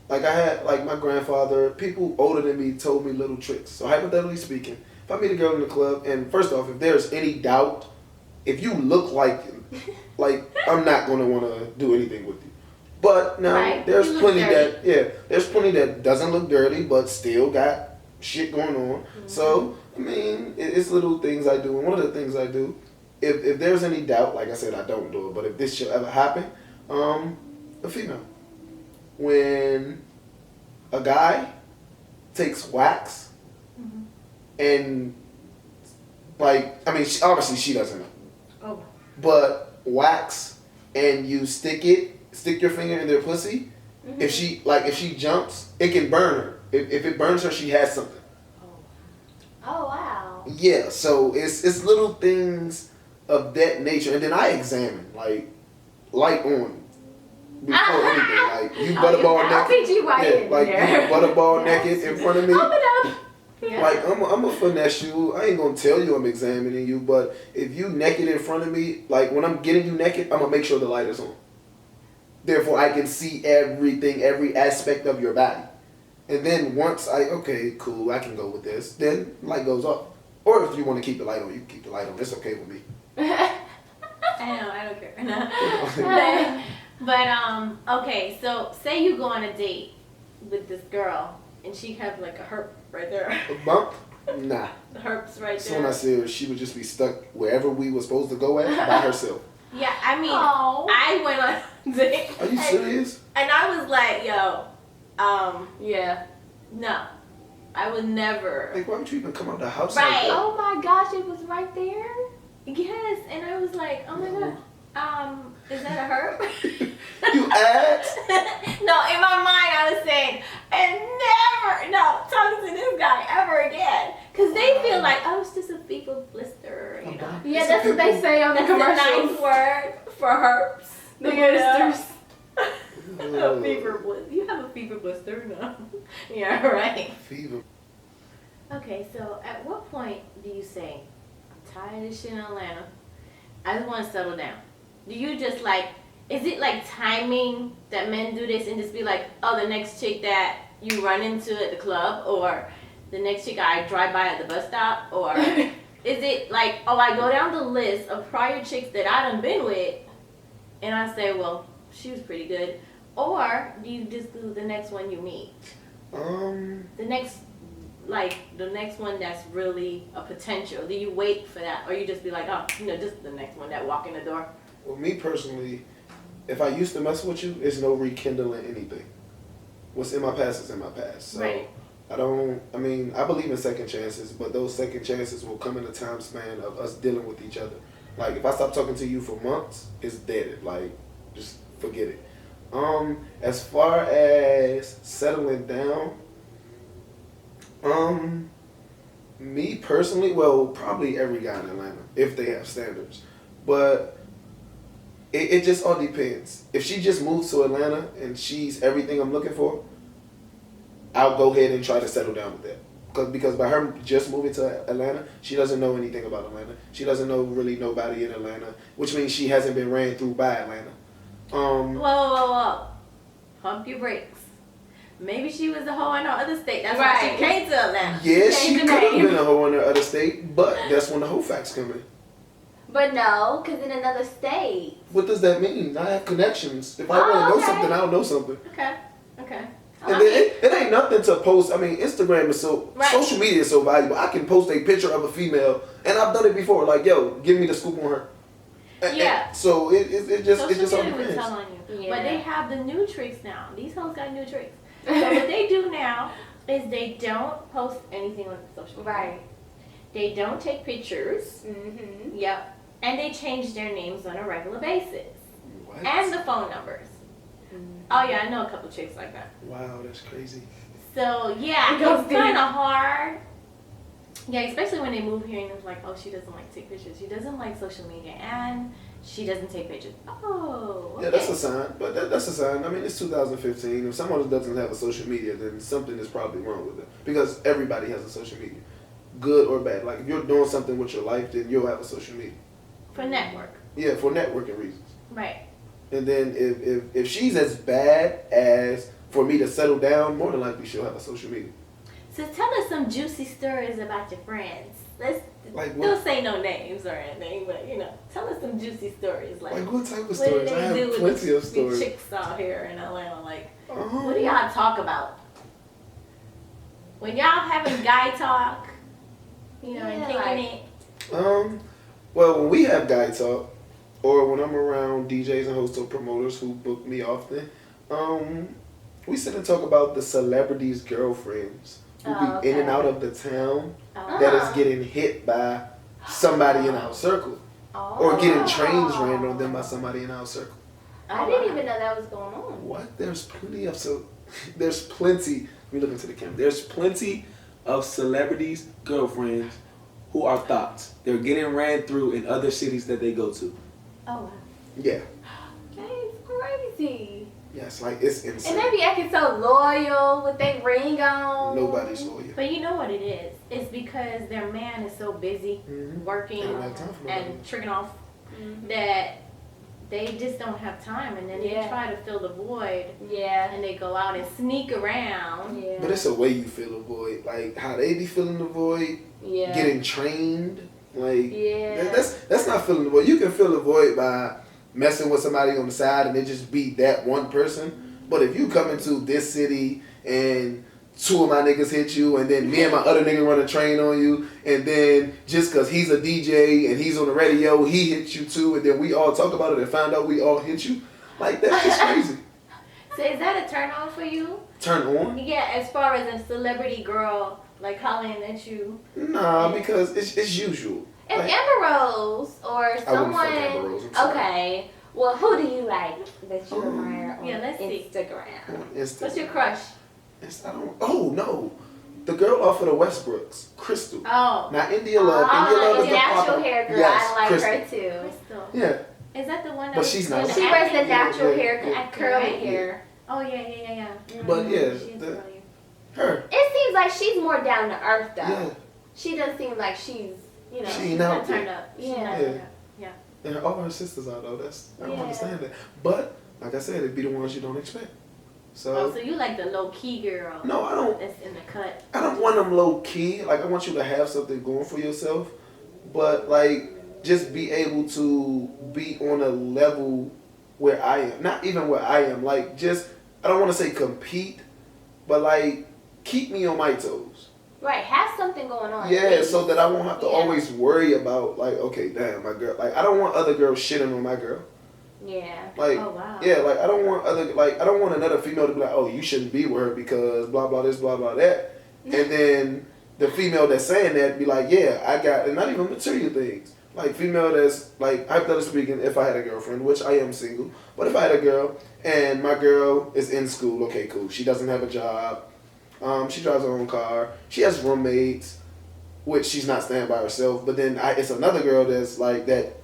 [SPEAKER 2] Like I had, like my grandfather, people older than me told me little tricks. So hypothetically speaking, if I meet a girl in the club, and first off, if there's any doubt, if you look like I'm not going to want to do anything with you. But now
[SPEAKER 1] Right.
[SPEAKER 2] there's
[SPEAKER 1] You look
[SPEAKER 2] plenty
[SPEAKER 1] dirty.
[SPEAKER 2] there's plenty that doesn't look dirty, but still got shit going on.
[SPEAKER 1] Mm-hmm.
[SPEAKER 2] So I mean, it's little things I do, and one of the things I do, if there's any doubt, like I said, I don't do it. But if this should ever happen, a female. When a guy takes wax and obviously she doesn't know,
[SPEAKER 1] Oh.
[SPEAKER 2] but wax and you stick your finger in their pussy. If she jumps, it can burn her. If it burns her, she has something.
[SPEAKER 3] Oh, wow.
[SPEAKER 2] Yeah, so it's little things of that nature, and then I examine light on. Before anything, like you butterball
[SPEAKER 3] I'll
[SPEAKER 2] naked,
[SPEAKER 3] put you right in
[SPEAKER 2] like
[SPEAKER 3] there.
[SPEAKER 2] you butterball naked in front of me.
[SPEAKER 3] Open up. Yeah.
[SPEAKER 2] Like I'm a finesse you. I ain't gonna tell you I'm examining you, but if you naked in front of me, like when I'm getting you naked, I'm gonna make sure the light is on. Therefore, I can see everything, every aspect of your body. And then once okay, cool, I can go with this. Then light goes off. Or if you want to keep the light on, you can keep the light on. It's okay with me.
[SPEAKER 1] I know, I don't care. But okay, so say you go on a date with this girl and she has like a herp right there.
[SPEAKER 2] A bump? Nah.
[SPEAKER 1] The herp's right
[SPEAKER 2] So when I
[SPEAKER 1] there.
[SPEAKER 2] said she would just be stuck wherever we were supposed to go at by herself.
[SPEAKER 1] Yeah, I mean,
[SPEAKER 3] Oh.
[SPEAKER 1] I went on a date.
[SPEAKER 2] Are you serious?
[SPEAKER 1] And I was like, yo,
[SPEAKER 3] Yeah.
[SPEAKER 1] no, I would never.
[SPEAKER 2] Like, why would you even come out the house
[SPEAKER 1] Right.
[SPEAKER 2] like that?
[SPEAKER 3] Oh my gosh, it was right there.
[SPEAKER 1] Yes, and I was like, oh my god, is that a herp?
[SPEAKER 2] You asked?
[SPEAKER 1] No, in my mind I was saying, and never, talk to this guy ever again. Because they feel like, oh, it's just a fever blister, you know.
[SPEAKER 3] Yeah, that's what they say on the
[SPEAKER 1] That's a
[SPEAKER 3] commercials.
[SPEAKER 1] nice word for herps.
[SPEAKER 3] The
[SPEAKER 1] You know?
[SPEAKER 3] blisters.
[SPEAKER 1] A fever blister. You have a fever blister? No. Yeah, right.
[SPEAKER 2] Fever.
[SPEAKER 1] Okay, so at what point do you say, I'm tired of this shit in Atlanta, I just want to settle down? Do you just is it like timing that men do this and just be like, oh, the next chick that you run into at the club, or the next chick I drive by at the bus stop, or is it like, oh, I go down the list of prior chicks that I done been with and I say, well, she was pretty good, or do you just do the next one you meet? The next one that's really a potential. Do you wait for that, or you just be like, oh, just the next one that walk in the door?
[SPEAKER 2] Well, me personally, if I used to mess with you, it's no rekindling anything. What's in my past is in my past. So
[SPEAKER 1] Right.
[SPEAKER 2] I believe in second chances, but those second chances will come in a time span of us dealing with each other. Like, if I stop talking to you for months, it's dead. Like, just forget it. As far as settling down, me personally, well, probably every guy in Atlanta, if they have standards. But it just all depends. If she just moves to Atlanta and she's everything I'm looking for, I'll go ahead and try to settle down with that. Because by her just moving to Atlanta, she doesn't know anything about Atlanta. She doesn't know really nobody in Atlanta, which means she hasn't been ran through by Atlanta.
[SPEAKER 1] Whoa. Pump your brakes. Maybe she was a hoe in her other state. That's why
[SPEAKER 3] Right.
[SPEAKER 1] she came to Atlanta.
[SPEAKER 2] Yeah, she
[SPEAKER 3] Change
[SPEAKER 2] could
[SPEAKER 3] the
[SPEAKER 2] have
[SPEAKER 3] name.
[SPEAKER 2] been a hoe in her other state, but that's when the hoe facts come in.
[SPEAKER 3] But no, because in another state.
[SPEAKER 2] What does that mean? I have connections. If I want to know
[SPEAKER 3] okay.
[SPEAKER 2] something, I'll know something.
[SPEAKER 1] Okay.
[SPEAKER 2] And then it ain't nothing to post. I mean, Instagram is
[SPEAKER 1] Right.
[SPEAKER 2] social media is so valuable. I can post a picture of a female, and I've done it before. Like, yo, give me the scoop on her.
[SPEAKER 1] Yeah.
[SPEAKER 2] So it just
[SPEAKER 1] Social
[SPEAKER 2] all
[SPEAKER 1] media would
[SPEAKER 2] depends.
[SPEAKER 1] tell on you.
[SPEAKER 3] Yeah.
[SPEAKER 1] But they have the new tricks now. These hoes got new tricks. So what they do now is they don't post anything on social media.
[SPEAKER 3] Right.
[SPEAKER 1] They don't take pictures.
[SPEAKER 3] Mm-hmm.
[SPEAKER 1] Yep. And they change their names on a regular basis.
[SPEAKER 2] What?
[SPEAKER 1] And the phone numbers. Oh yeah, I know a couple chicks like that.
[SPEAKER 2] Wow, that's crazy.
[SPEAKER 1] So yeah,
[SPEAKER 3] It goes
[SPEAKER 1] it's
[SPEAKER 3] deep.
[SPEAKER 1] kind of hard. Yeah, especially when they move here and it's like, oh, she doesn't like to take pictures. She doesn't like social media and she doesn't take pictures. Oh, okay.
[SPEAKER 2] Yeah, that's a sign. But that's a sign. I mean, it's 2015. If someone doesn't have a social media, then something is probably wrong with it. Because everybody has a social media, good or bad. Like, if you're doing something with your life, then you'll have a social media.
[SPEAKER 1] For network.
[SPEAKER 2] Yeah, for networking reasons.
[SPEAKER 1] Right.
[SPEAKER 2] And then if she's as bad as for me to settle down, more than likely she'll have a social media.
[SPEAKER 1] So tell us some juicy stories about your friends. Let's
[SPEAKER 2] Like what?
[SPEAKER 1] don't say no names or anything, but tell us some juicy stories. Like
[SPEAKER 2] Like what type of
[SPEAKER 1] what do
[SPEAKER 2] stories? I
[SPEAKER 1] they do
[SPEAKER 2] have
[SPEAKER 1] with
[SPEAKER 2] plenty of
[SPEAKER 1] the
[SPEAKER 2] stories.
[SPEAKER 1] chicks out here in Atlanta? Like
[SPEAKER 2] Uh-huh.
[SPEAKER 1] what do y'all talk about? When y'all having guy talk, and
[SPEAKER 3] Yeah,
[SPEAKER 1] kicking
[SPEAKER 3] like-
[SPEAKER 1] it.
[SPEAKER 2] Well, when we have guy talk, or when I'm around DJs and hosts or promoters who book me often, we sit and talk about the celebrities' girlfriends who
[SPEAKER 1] Oh,
[SPEAKER 2] be in and
[SPEAKER 1] okay.
[SPEAKER 2] out of the town
[SPEAKER 1] Oh.
[SPEAKER 2] that is getting hit by somebody in our circle, or getting trains ran on them by somebody in our circle.
[SPEAKER 3] I didn't even know that was going on.
[SPEAKER 2] What? There's plenty. Let me look into the camera. There's plenty of celebrities' girlfriends who are thoughts. They're getting ran through in other cities that they go to.
[SPEAKER 1] Oh wow.
[SPEAKER 2] Yeah.
[SPEAKER 3] That's crazy.
[SPEAKER 2] Yes, like it's insane.
[SPEAKER 3] And they be acting so loyal with their ring on.
[SPEAKER 2] Nobody's loyal.
[SPEAKER 1] But you know what it is? It's because their man is so busy
[SPEAKER 2] Mhm.
[SPEAKER 1] working
[SPEAKER 2] They don't have time for nobody.
[SPEAKER 1] and tricking off
[SPEAKER 3] Mhm.
[SPEAKER 1] that they just don't have time, and then
[SPEAKER 3] Yeah.
[SPEAKER 1] they try to fill the void,
[SPEAKER 3] Yeah.
[SPEAKER 1] and they go out and sneak around.
[SPEAKER 3] Yeah.
[SPEAKER 2] But it's a way you feel the void. Like how they be feeling the void,
[SPEAKER 3] yeah.
[SPEAKER 2] getting trained. Like
[SPEAKER 3] Yeah.
[SPEAKER 2] that's not feeling the void. You can feel the void by messing with somebody on the side and it just be that one person. But if you come into this city and two of my niggas hit you, and then me and my other nigga run a train on you, and then just cause he's a DJ and he's on the radio, he hits you too, and then we all talk about it and find out we all hit you. Like that's just crazy.
[SPEAKER 1] So is that a turn on for you?
[SPEAKER 2] Turn on?
[SPEAKER 1] Yeah, as far as a celebrity girl like hollering at you.
[SPEAKER 2] Nah, because it's usual.
[SPEAKER 3] If
[SPEAKER 2] Like,
[SPEAKER 3] Amber Rose or
[SPEAKER 2] I wouldn't fuck
[SPEAKER 3] someone.
[SPEAKER 2] Amber Rose, I'm sorry.
[SPEAKER 3] Okay. Well, who do you like that you admire on
[SPEAKER 1] Yeah, let's see.
[SPEAKER 3] Instagram?
[SPEAKER 2] on Instagram.
[SPEAKER 1] What's your crush?
[SPEAKER 2] Oh no, the girl off of the Westbrooks, Crystal.
[SPEAKER 1] Oh,
[SPEAKER 2] Not India Love.
[SPEAKER 3] Oh,
[SPEAKER 2] India Love is
[SPEAKER 3] the
[SPEAKER 2] the
[SPEAKER 3] natural
[SPEAKER 2] popular-
[SPEAKER 3] hair girl.
[SPEAKER 2] Yes,
[SPEAKER 3] I like
[SPEAKER 2] Crystal.
[SPEAKER 3] her too.
[SPEAKER 1] Crystal.
[SPEAKER 2] Yeah,
[SPEAKER 1] Is that the one that
[SPEAKER 2] But
[SPEAKER 1] was
[SPEAKER 2] she's
[SPEAKER 1] doing
[SPEAKER 2] not-
[SPEAKER 1] the
[SPEAKER 3] She wears the
[SPEAKER 1] acting?
[SPEAKER 3] natural
[SPEAKER 2] Yeah,
[SPEAKER 3] hair,
[SPEAKER 2] yeah.
[SPEAKER 3] curly
[SPEAKER 1] Yeah.
[SPEAKER 3] hair.
[SPEAKER 1] Oh yeah.
[SPEAKER 2] but yeah,
[SPEAKER 1] She is
[SPEAKER 2] the,
[SPEAKER 1] curly.
[SPEAKER 2] her.
[SPEAKER 3] It seems like she's more down to earth though.
[SPEAKER 2] Yeah,
[SPEAKER 3] She doesn't seem like she's,
[SPEAKER 2] she ain't
[SPEAKER 1] She's
[SPEAKER 2] out
[SPEAKER 1] not turned
[SPEAKER 2] there.
[SPEAKER 1] up. She's
[SPEAKER 3] Yeah.
[SPEAKER 1] not
[SPEAKER 2] Yeah.
[SPEAKER 1] turned up. Yeah.
[SPEAKER 2] And all her sisters are though. I don't
[SPEAKER 3] Yeah.
[SPEAKER 2] understand that. But like I said, it'd be the ones you don't expect.
[SPEAKER 1] Oh,
[SPEAKER 2] So
[SPEAKER 1] so you like the low key girl?
[SPEAKER 2] no, I don't.
[SPEAKER 1] That's in the cut.
[SPEAKER 2] I don't want them low key. Like I want you to have something going for yourself, but like just be able to be on a level where I am. Not even where I am. Like just I don't want to say compete, but like keep me on my toes.
[SPEAKER 3] right. Have something going on.
[SPEAKER 2] Yeah,
[SPEAKER 3] at least.
[SPEAKER 2] so that I won't have to
[SPEAKER 3] Yeah.
[SPEAKER 2] always worry about like, okay, damn, my girl. Like I don't want other girls shitting on my girl.
[SPEAKER 3] Yeah.
[SPEAKER 2] Like,
[SPEAKER 1] Oh wow.
[SPEAKER 2] yeah, like I don't want another female to be like, oh, you shouldn't be with her because blah blah this, blah blah that, and then the female that's saying that be like, yeah, I got, and not even material things. Like female that's like, hypothetically speaking, if I had a girlfriend, which I am single, but if I had a girl and my girl is in school, okay, cool. She doesn't have a job. She drives her own car. She has roommates, which she's not staying by herself. But then it's another girl that's like that,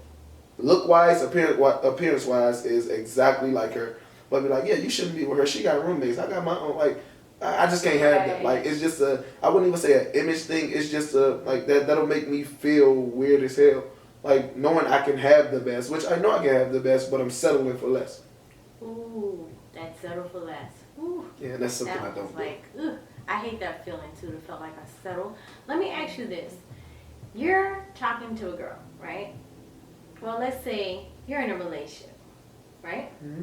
[SPEAKER 2] look wise, appearance wise, is exactly like her. But be like, yeah, you shouldn't be with her. She got roommates. I got my own. Like, I just can't have that. Like, it's just I wouldn't even say an image thing. It's just like that'll make me feel weird as hell. Like, knowing I can have the best, which I know I can have the best, but I'm settling for less.
[SPEAKER 1] Ooh, that settle for less. Ooh.
[SPEAKER 2] Yeah, that's something
[SPEAKER 1] That
[SPEAKER 2] I don't
[SPEAKER 1] was like, ugh, I hate that feeling too, to feel like I settle. Let me ask you this. You're talking to a girl, right? Well, let's say you're in a relationship, right?
[SPEAKER 2] Mm-hmm.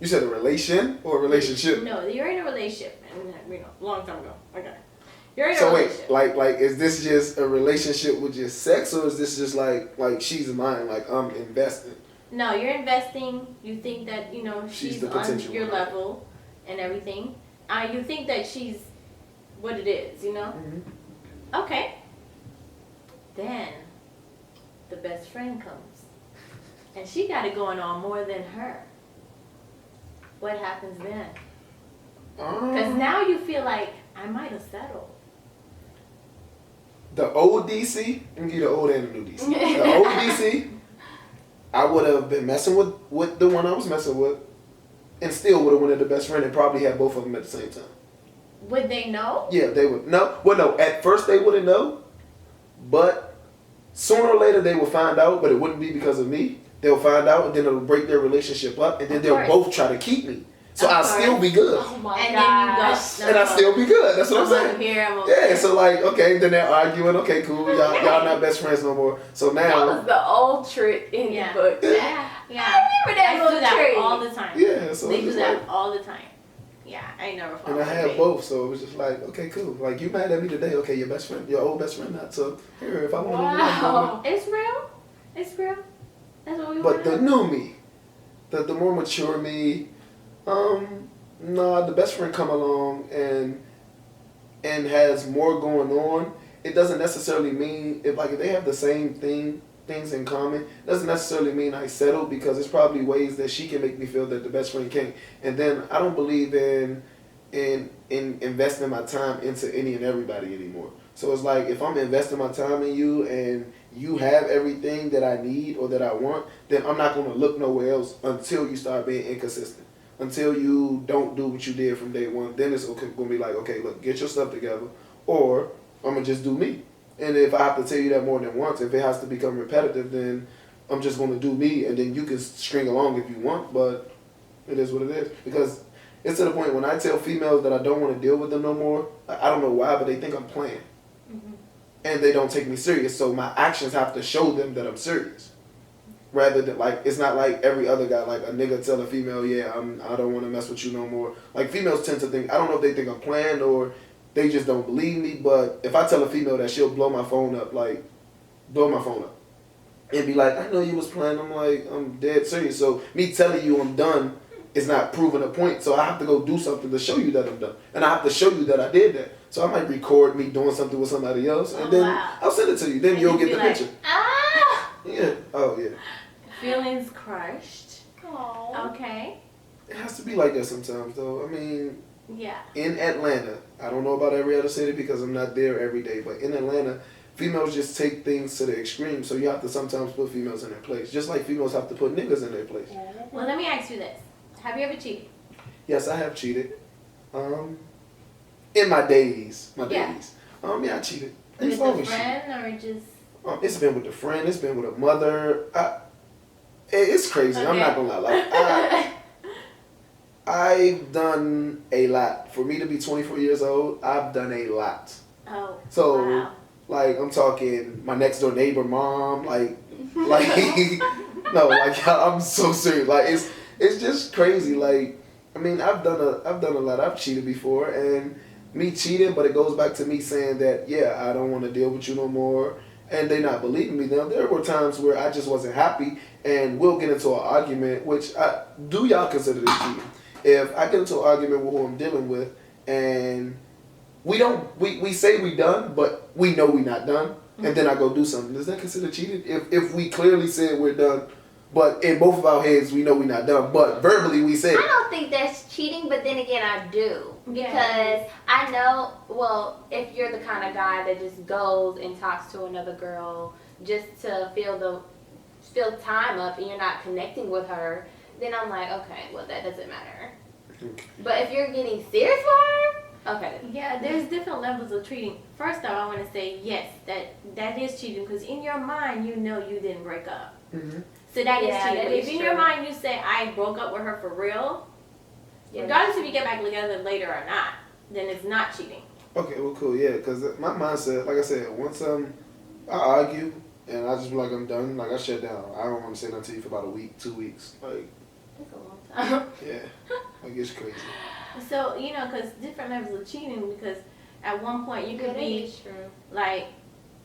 [SPEAKER 2] You said a relation or a relationship?
[SPEAKER 1] No, you're in a relationship, and long time ago. Okay. You're in a
[SPEAKER 2] So
[SPEAKER 1] relationship.
[SPEAKER 2] wait, like, is this just a relationship with just sex, or is this just like she's mine, like I'm investing?
[SPEAKER 1] No, you're investing. You think that,
[SPEAKER 2] She's
[SPEAKER 1] she's
[SPEAKER 2] the
[SPEAKER 1] on
[SPEAKER 2] potential
[SPEAKER 1] your
[SPEAKER 2] one.
[SPEAKER 1] level and everything. You think that she's what it is,
[SPEAKER 2] Mm-hmm.
[SPEAKER 1] Okay. Then the best friend comes. And she got it going on more than her. What happens then? Because now you feel like I might have settled.
[SPEAKER 2] The old DC, I'm gonna give you the old and the new DC. The old DC, I would have been messing with the one I was messing with, and still would have wanted the best friend and probably had both of them at the same time.
[SPEAKER 1] Would they know?
[SPEAKER 2] Yeah, they would. No, well, no. At first they wouldn't know, but sooner or later they will find out. But it wouldn't be because of me. They'll find out, and then it'll break their relationship up, and then they'll both try to keep me. So I'll still be good.
[SPEAKER 3] Oh my
[SPEAKER 1] And
[SPEAKER 3] gosh.
[SPEAKER 1] then you go.
[SPEAKER 2] And I still be good. That's what I'm saying.
[SPEAKER 1] Here, I'm over
[SPEAKER 2] Yeah,
[SPEAKER 1] here.
[SPEAKER 2] so like, okay, then they're arguing. Okay, cool. Y'all not best friends no more. So
[SPEAKER 3] That
[SPEAKER 2] now,
[SPEAKER 3] was the old trick in
[SPEAKER 1] Yeah.
[SPEAKER 3] the book.
[SPEAKER 1] Yeah.
[SPEAKER 3] I remember that
[SPEAKER 1] I do
[SPEAKER 3] little
[SPEAKER 1] that
[SPEAKER 3] trick.
[SPEAKER 1] all the time.
[SPEAKER 2] yeah, so
[SPEAKER 1] They
[SPEAKER 2] it's
[SPEAKER 1] do
[SPEAKER 2] just
[SPEAKER 1] that
[SPEAKER 2] like,
[SPEAKER 1] all the time. Yeah, I ain't never
[SPEAKER 2] and I
[SPEAKER 1] followed
[SPEAKER 2] had
[SPEAKER 1] it.
[SPEAKER 2] both, so it was just like, okay, cool. Like, you mad at me today? Okay, your best friend, your old best friend not. So here, if I want to,
[SPEAKER 3] Wow.
[SPEAKER 1] It's real. It's real. That's what we
[SPEAKER 2] but
[SPEAKER 1] want.
[SPEAKER 2] the new me, the more mature me, nah, the best friend come along and has more going on. It doesn't necessarily mean if they have the same things in common, it doesn't necessarily mean I settled, because it's probably ways that she can make me feel that the best friend can't. And then I don't believe in investing my time into any and everybody anymore. So it's like, if I'm investing my time in you and you have everything that I need or that I want, then I'm not going to look nowhere else until you start being inconsistent. Until you don't do what you did from day one, then it's going to be like, okay, look, get your stuff together, or I'm going to just do me. And if I have to tell you that more than once, if it has to become repetitive, then I'm just going to do me, and then you can string along if you want, but it is what it is. Because it's to the point when I tell females that I don't want to deal with them no more, I don't know why, but they think I'm playing.
[SPEAKER 1] Mm-hmm.
[SPEAKER 2] And they don't take me serious, so my actions have to show them that I'm serious. Rather than, like, it's not like every other guy, like a nigga tell a female, yeah, I don't want to mess with you no more. Like, females tend to think, I don't know if they think I'm playing or they just don't believe me, but if I tell a female that, she'll blow my phone up, and be like, I know you was playing. I'm like, I'm dead serious. So me telling you I'm done is not proving a point. So I have to go do something to show you that I'm done. And I have to show you that I did that. So I might record me doing something with somebody else, and then I'll send it to you. Then
[SPEAKER 1] And
[SPEAKER 2] you'll
[SPEAKER 1] you
[SPEAKER 2] get
[SPEAKER 1] be
[SPEAKER 2] the
[SPEAKER 1] like,
[SPEAKER 2] picture.
[SPEAKER 1] Ah!
[SPEAKER 2] Yeah. Oh, yeah.
[SPEAKER 1] Feelings crushed.
[SPEAKER 3] Aww.
[SPEAKER 1] Okay.
[SPEAKER 2] It has to be like that sometimes, though. I mean,
[SPEAKER 1] Yeah.
[SPEAKER 2] in Atlanta, I don't know about every other city because I'm not there every day, but in Atlanta, females just take things to the extreme, so you have to sometimes put females in their place. Just like females have to put niggas in their place.
[SPEAKER 1] Well, let me ask you this. Have you ever cheated?
[SPEAKER 2] Yes, I have cheated. In my days.
[SPEAKER 1] Yeah.
[SPEAKER 2] Yeah, I cheated. I
[SPEAKER 1] With
[SPEAKER 2] used to
[SPEAKER 1] a
[SPEAKER 2] always cheat.
[SPEAKER 1] friend or just...
[SPEAKER 2] It's been with a friend. It's been with a mother. It's crazy. I'm
[SPEAKER 1] Okay.
[SPEAKER 2] not gonna lie. Like, I've done a lot. For me to be 24 years old, I've done a lot.
[SPEAKER 1] Oh,
[SPEAKER 2] So,
[SPEAKER 1] wow.
[SPEAKER 2] like, I'm talking my next door neighbor mom. Like, no, like, I'm so serious. Like, it's just crazy. Like, I mean, I've done a lot. I've cheated before, and me cheating, but it goes back to me saying that, yeah, I don't want to deal with you no more. and they not believing me, then there were times where I just wasn't happy, and we'll get into an argument. Do y'all consider this cheating? If I get into an argument with who I'm dealing with, and we say we done, but we know we not done, and then I go do something, is that considered cheating? If we clearly said we're done, but in both of our heads we know we're not done, but verbally we say
[SPEAKER 3] I don't think that's cheating, but then again I do. Because I know, well, if you're the kind of guy that just goes and talks to another girl just to fill time up and you're not connecting with her, then I'm like, okay, well, that doesn't matter. But if you're getting serious with her, okay.
[SPEAKER 1] Yeah, there's different levels of treating. First off, I want to say, yes, that is cheating, because in your mind, you know you didn't break up.
[SPEAKER 2] Mm-hmm.
[SPEAKER 1] So that is cheating.
[SPEAKER 3] That
[SPEAKER 1] But
[SPEAKER 3] is
[SPEAKER 1] if in
[SPEAKER 3] true.
[SPEAKER 1] your mind you say, I broke up with her for real, regardless if you get back together later or not, then it's not cheating.
[SPEAKER 2] Okay, well, cool, yeah, because my mindset, like I said, once I argue, and I just be like, I'm done, like I shut down. I don't want to say nothing to you for about a week, 2 weeks, like,
[SPEAKER 1] That's a long time.
[SPEAKER 2] yeah, like it's crazy.
[SPEAKER 1] So, because different levels of cheating, because at one point you could be
[SPEAKER 3] true.
[SPEAKER 1] like,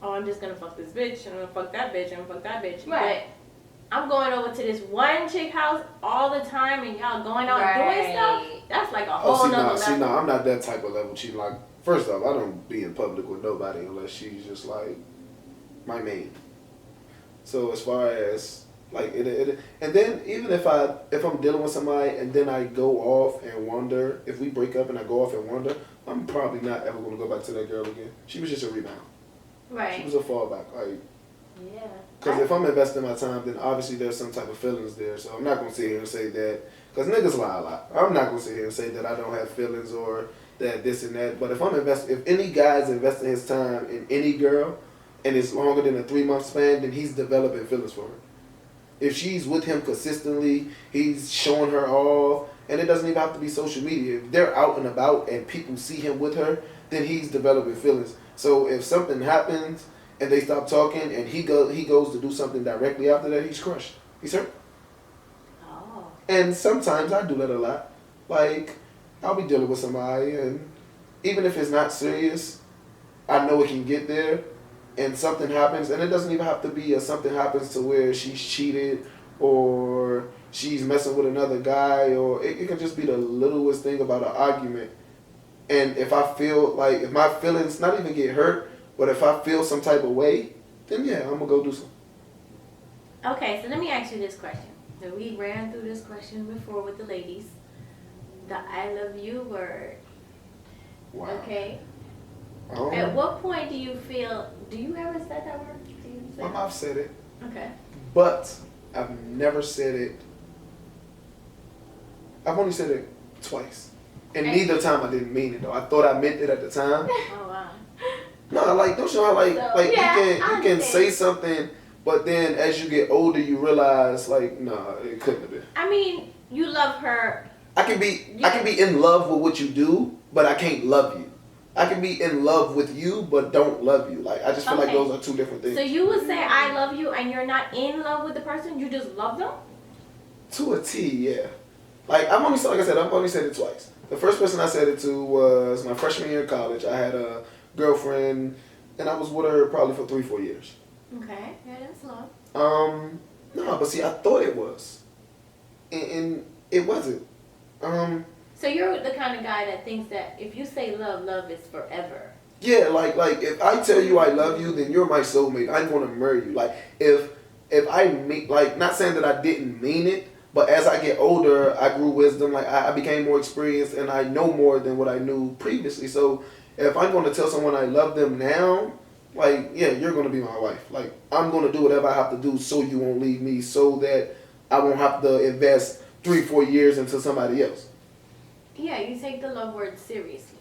[SPEAKER 1] oh, I'm just going to fuck this bitch, and I'm going to fuck that bitch, and I'm going to fuck that bitch.
[SPEAKER 3] Right.
[SPEAKER 1] But I'm going over to this one chick house all the time, and y'all going out doing stuff. That's like a whole nother level.
[SPEAKER 2] I'm not that type of level cheating. Like, first off, I don't be in public with nobody unless she's just like my main. So as far as like and then even if I'm dealing with somebody and then I go off and wander, if we break up and I go off and wander, I'm probably not ever gonna go back to that girl again. She was just a rebound.
[SPEAKER 1] Right.
[SPEAKER 2] She was a fallback. Like,
[SPEAKER 3] Yeah.
[SPEAKER 2] because if I'm investing my time, then obviously there's some type of feelings there. So I'm not going to sit here and say that, because niggas lie a lot. I'm not going to sit here and say that I don't have feelings or that this and that. But if any guy's investing his time in any girl and it's longer than a 3-month span, then he's developing feelings for her. If she's with him consistently, he's showing her off, and it doesn't even have to be social media. If they're out and about and people see him with her, then he's developing feelings. So if something happens and they stop talking and he goes to do something directly after that, he's crushed. He's hurt.
[SPEAKER 1] Oh.
[SPEAKER 2] And sometimes I do that a lot. Like, I'll be dealing with somebody, and even if it's not serious, I know it can get there, and something happens, and it doesn't even have to be something happens to where she's cheated or she's messing with another guy, or it can just be the littlest thing about an argument. And if I feel like, if my feelings not even get hurt, but if I feel some type of way, then yeah, I'm going to go do something.
[SPEAKER 1] Okay, so let me ask you this question. So we ran through this question before with the ladies. The I love you word.
[SPEAKER 2] Wow.
[SPEAKER 1] Okay.
[SPEAKER 2] Oh.
[SPEAKER 1] At what point do you ever said that word? Do you say
[SPEAKER 2] My
[SPEAKER 1] that?
[SPEAKER 2] mouth said it,
[SPEAKER 1] Okay.
[SPEAKER 2] but I've never said it. I've only said it twice. And neither time I didn't mean it though. I thought I meant it at the time.
[SPEAKER 1] Oh, wow.
[SPEAKER 2] No, like, don't you know how like
[SPEAKER 3] yeah,
[SPEAKER 2] you can say something, but then as you get older you realize like, nah, it couldn't have been.
[SPEAKER 1] I mean, you love her.
[SPEAKER 2] I can be in love with what you do, but I can't love you. I can be in love with you, but don't love you. Like, I just feel like those are two different things.
[SPEAKER 1] So you would say I love you and you're not in love with the person, you just love them?
[SPEAKER 2] To a T, yeah. Like I've only said it twice. The first person I said it to was my freshman year of college. I had a girlfriend, and I was with her probably for 3-4 years.
[SPEAKER 1] Okay, yeah, that's love.
[SPEAKER 2] No, but see, I thought it was, and it wasn't.
[SPEAKER 1] So you're the kind of guy that thinks that if you say love, love is forever.
[SPEAKER 2] Yeah, like if I tell you I love you, then you're my soulmate. I'm gonna marry you. Like if I mean, like, not saying that I didn't mean it, but as I get older, I grew wisdom. Like I became more experienced, and I know more than what I knew previously. So if I'm gonna tell someone I love them now, like, yeah, you're gonna be my wife. Like, I'm gonna do whatever I have to do so you won't leave me, so that I won't have to invest 3-4 years into somebody else.
[SPEAKER 1] Yeah, you take the love word seriously.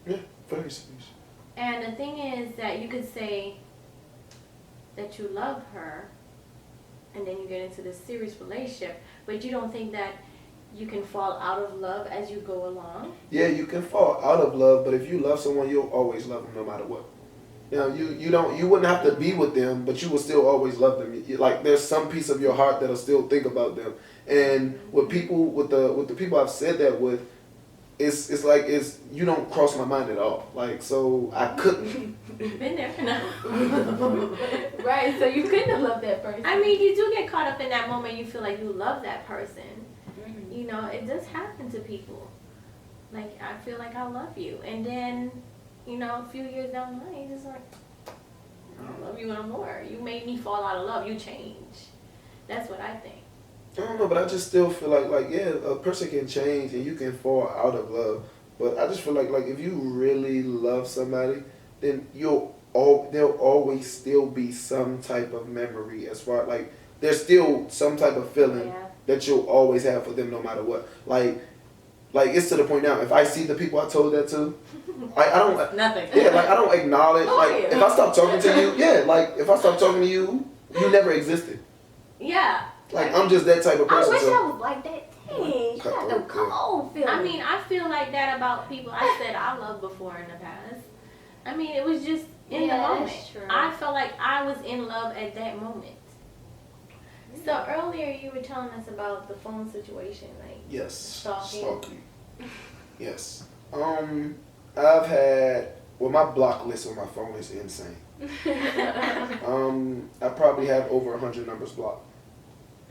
[SPEAKER 2] Yeah, very serious.
[SPEAKER 1] And the thing is that you could say that you love her, and then you get into this serious relationship, but you don't think that you can fall out of love as you go along?
[SPEAKER 2] Yeah, you can fall out of love, but if you love someone, you'll always love them no matter what. Now, you wouldn't have to be with them, but you will still always love them. Like, there's some piece of your heart that'll still think about them. And with the people I've said that with, it's like you don't cross my mind at all. Like, so I couldn't.
[SPEAKER 1] Been there. No.
[SPEAKER 3] Right, so you couldn't have loved that person.
[SPEAKER 1] I mean, you do get caught up in that moment. You feel like you love that person.
[SPEAKER 3] Mm-hmm.
[SPEAKER 1] You know, it does happen to people. Like, I feel like I love you. And then, you know, a few years down the line, you're just like, I don't love you no more. You made me fall out of love. You changed. That's what I think.
[SPEAKER 2] I don't know, but I just still feel like yeah, a person can change and you can fall out of love. But I just feel like if you really love somebody, then there'll always still be some type of memory as far like there's still some type of feeling that you'll always have for them no matter what. Like it's to the point now. If I see the people I told that to, I don't
[SPEAKER 1] Nothing.
[SPEAKER 2] Yeah, like I don't acknowledge. Like if I stop talking to you, if I stop talking to you, you never existed.
[SPEAKER 1] Yeah.
[SPEAKER 2] Like I'm just that type of person.
[SPEAKER 3] I wish I was like that. Dang, you got them cold feelings.
[SPEAKER 1] I mean, I feel like that about people I said I loved before in the past. I mean, it was just in the moment.
[SPEAKER 3] That's true.
[SPEAKER 1] I felt like I was in love at that moment. So earlier you were telling us about the phone situation, like
[SPEAKER 2] Yes.
[SPEAKER 1] stalking.
[SPEAKER 2] Yes. I've had my block list on my phone is insane. I probably have over 100 numbers blocked.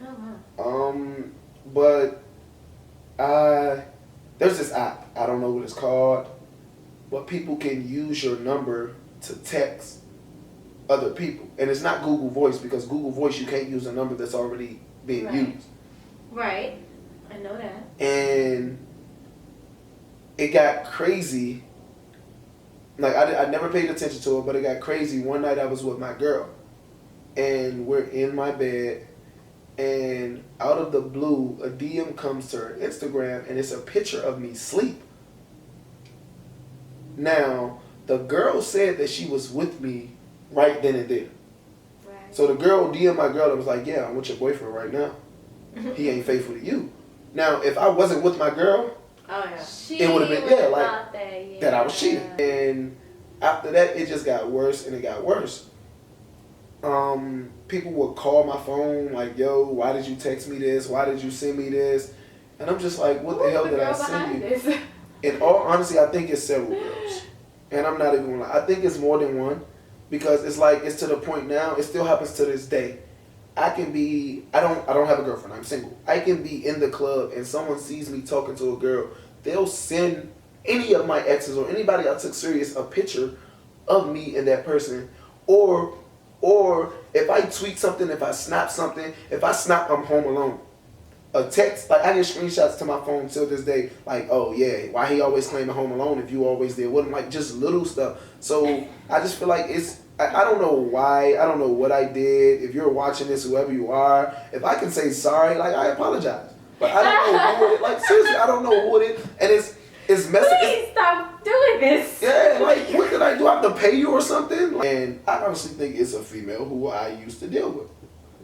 [SPEAKER 1] Oh wow.
[SPEAKER 2] But there's this app. I don't know what it's called, but people can use your number to text other people, and it's not Google Voice because Google Voice you can't use a number that's already being used.
[SPEAKER 1] Right. I know that.
[SPEAKER 2] And it got crazy. Like I never paid attention to it, but it got crazy. One night I was with my girl, and we're in my bed. And out of the blue, a DM comes to her Instagram, and it's a picture of me asleep. Now, the girl said that she was with me right then and there.
[SPEAKER 1] Right.
[SPEAKER 2] So the girl DM my girl and was like, yeah, I'm with your boyfriend right now. He ain't faithful to you. Now, if I wasn't with my girl, it would have been, that I was cheating. And after that, it just got worse and it got worse. People would call my phone like, yo, why did you text me this? Why did you send me this? And I'm just like, what the hell did I send you? In all honesty, I think it's several girls. And I'm not even gonna lie. I think it's more than one. Because it's to the point now, it still happens to this day. I don't have a girlfriend, I'm single. I can be in the club and someone sees me talking to a girl. They'll send any of my exes or anybody I took serious a picture of me and that person. Or if I tweet something, if I snap something, I'm home alone. A text, like I get screenshots to my phone till this day, like, oh yeah, why he always claiming home alone if you always there with him, like just little stuff. So I just feel like I don't know why, I don't know what I did. If you're watching this, whoever you are, if I can say sorry, like I apologize. But I don't know who it, like seriously, I don't know who it is. And it's messy.
[SPEAKER 1] Please stop doing this.
[SPEAKER 2] Yeah, like what did I do? I have to pay you or something? And I honestly think it's a female who I used to deal with.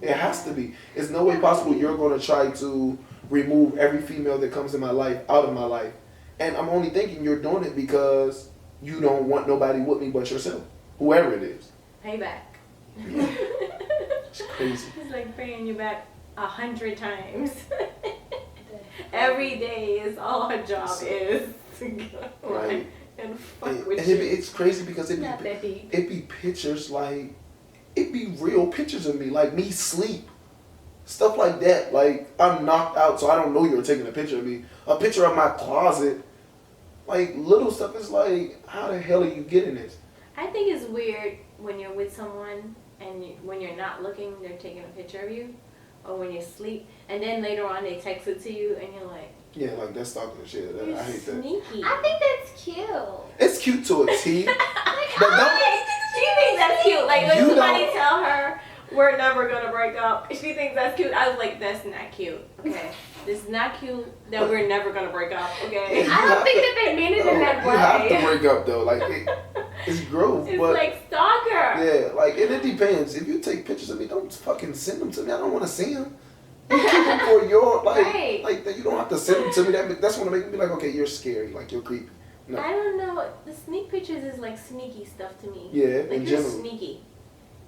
[SPEAKER 2] It has to be. It's no way possible you're going to try to remove every female that comes in my life out of my life. And I'm only thinking you're doing it because you don't want nobody with me but yourself. Whoever it is.
[SPEAKER 1] Payback.
[SPEAKER 2] Yeah. It's crazy.
[SPEAKER 1] It's like paying you back 100 times. Every day is all her job is to go
[SPEAKER 2] right.
[SPEAKER 1] and fuck with
[SPEAKER 2] and
[SPEAKER 1] you.
[SPEAKER 2] it's crazy because it be pictures like, it be real pictures of me, like me sleep. Stuff like that. Like I'm knocked out so I don't know you're taking a picture of me. A picture of my closet. Like little stuff is like, how the hell are you getting this?
[SPEAKER 1] I think it's weird when you're with someone and when you're not looking, they're taking a picture of you. Or when you sleep, and then later on they text it to you, and you're like,
[SPEAKER 2] yeah, like that's stalking shit. I hate
[SPEAKER 1] sneaky.
[SPEAKER 3] I think that's cute.
[SPEAKER 2] It's cute to a T.
[SPEAKER 1] Like,
[SPEAKER 2] but don't.
[SPEAKER 1] She thinks that's cute. Like when
[SPEAKER 2] You
[SPEAKER 1] somebody
[SPEAKER 2] don't-
[SPEAKER 1] tell her we're never gonna break up, she thinks that's cute. I was like, that's not cute. Okay, this is not cute that we're never gonna break up. Okay.
[SPEAKER 3] I don't think that they mean it in that way.
[SPEAKER 2] You have to break up though. Like it's growth,
[SPEAKER 1] It's
[SPEAKER 2] but
[SPEAKER 1] like stalker.
[SPEAKER 2] yeah, like it depends. If you take pictures of me, don't fucking send them to me. I don't want to see them. You keep them for your
[SPEAKER 1] Right.
[SPEAKER 2] like you don't have to send them to me. That's gonna make me like, okay, you're scary, like you're creepy. No.
[SPEAKER 1] I don't know. The sneak pictures is like sneaky stuff to me.
[SPEAKER 2] Yeah,
[SPEAKER 1] Like
[SPEAKER 2] in
[SPEAKER 1] you're
[SPEAKER 2] general.
[SPEAKER 1] sneaky.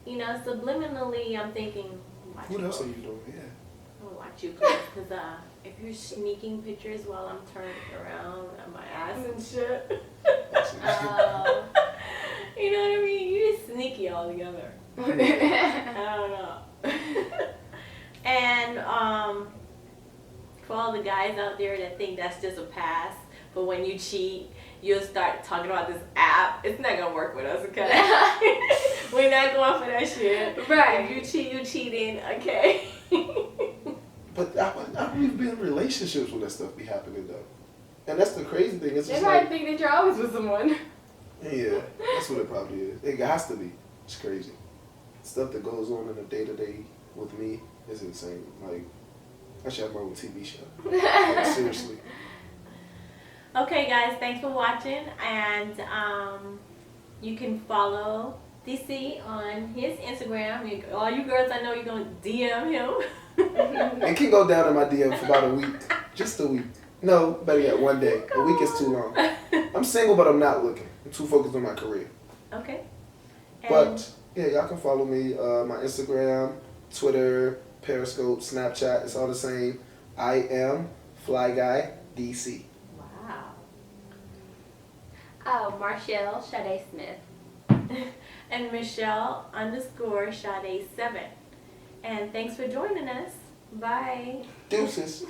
[SPEAKER 1] You know, subliminally, I'm thinking.
[SPEAKER 2] What else are you doing? Yeah.
[SPEAKER 1] I'm gonna watch you close, because if you're sneaking pictures while I'm turning around at my ass and shit, you know what I mean? You're just sneaky all together. I don't know. And for all the guys out there that think that's just a pass, but when you cheat, you'll start talking about this app. It's not gonna work with us, okay? We're not going for that shit.
[SPEAKER 3] Right.
[SPEAKER 1] If you cheat, you cheating, okay?
[SPEAKER 2] But we've been in relationships when that stuff be happening though, and that's the crazy thing. It's
[SPEAKER 3] They
[SPEAKER 2] just
[SPEAKER 3] might
[SPEAKER 2] like,
[SPEAKER 3] think that you're always with someone.
[SPEAKER 2] yeah, that's what it probably is. It has to be. It's crazy. Stuff that goes on in a day to day with me is insane. Like, I should have my own TV show. Like, seriously.
[SPEAKER 1] Okay, guys, thanks for watching, and you can follow DC on his Instagram. All you girls, I know you're gonna DM him.
[SPEAKER 2] It can go down in my DM for about a week. Just a week. No, better yet, one day. A week is too long. I'm single, but I'm not looking. I'm too focused on my career.
[SPEAKER 1] Okay.
[SPEAKER 2] But, yeah, y'all can follow me. My Instagram, Twitter, Periscope, Snapchat. It's all the same. I am FlyguyDc.
[SPEAKER 1] Wow.
[SPEAKER 3] Marchell Sade Smith.
[SPEAKER 1] And Michelle _Sade 7. And thanks for joining us. Bye.
[SPEAKER 2] Deuces.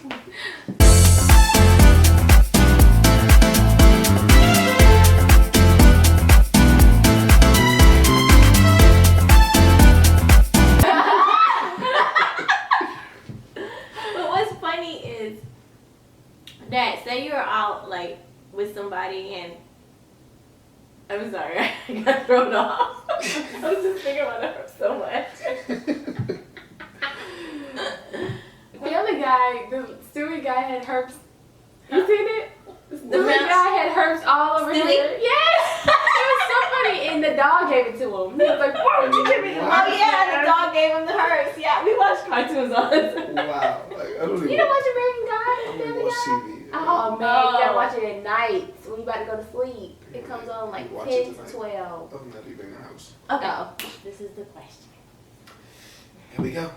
[SPEAKER 1] But what's funny is that, say you're out like with somebody and I'm sorry, I got thrown off. I was just thinking about her so much.
[SPEAKER 3] The other guy, the Stewie guy had herpes. You seen it? The Stewie
[SPEAKER 1] mouse-
[SPEAKER 3] guy had herpes all over
[SPEAKER 1] Stewie?
[SPEAKER 3] here. Yes! It was so funny, and the dog gave it to him. He was like, why would you give me the
[SPEAKER 1] Oh yeah, the dog gave him the hers. Yeah, we watch cartoons all the time.
[SPEAKER 2] Wow. Like, I don't even
[SPEAKER 3] You don't watch American
[SPEAKER 2] I
[SPEAKER 3] Gods?
[SPEAKER 2] don't
[SPEAKER 3] The
[SPEAKER 2] even
[SPEAKER 3] other
[SPEAKER 2] watch
[SPEAKER 3] guy?
[SPEAKER 2] TV.
[SPEAKER 3] Oh man, you gotta watch it at night when you about to go to sleep. It comes on like
[SPEAKER 2] Watch it
[SPEAKER 3] 10 to
[SPEAKER 2] tonight.
[SPEAKER 3] 12.
[SPEAKER 2] I'm not leaving the house.
[SPEAKER 1] Okay, this is the question.
[SPEAKER 2] Here we go.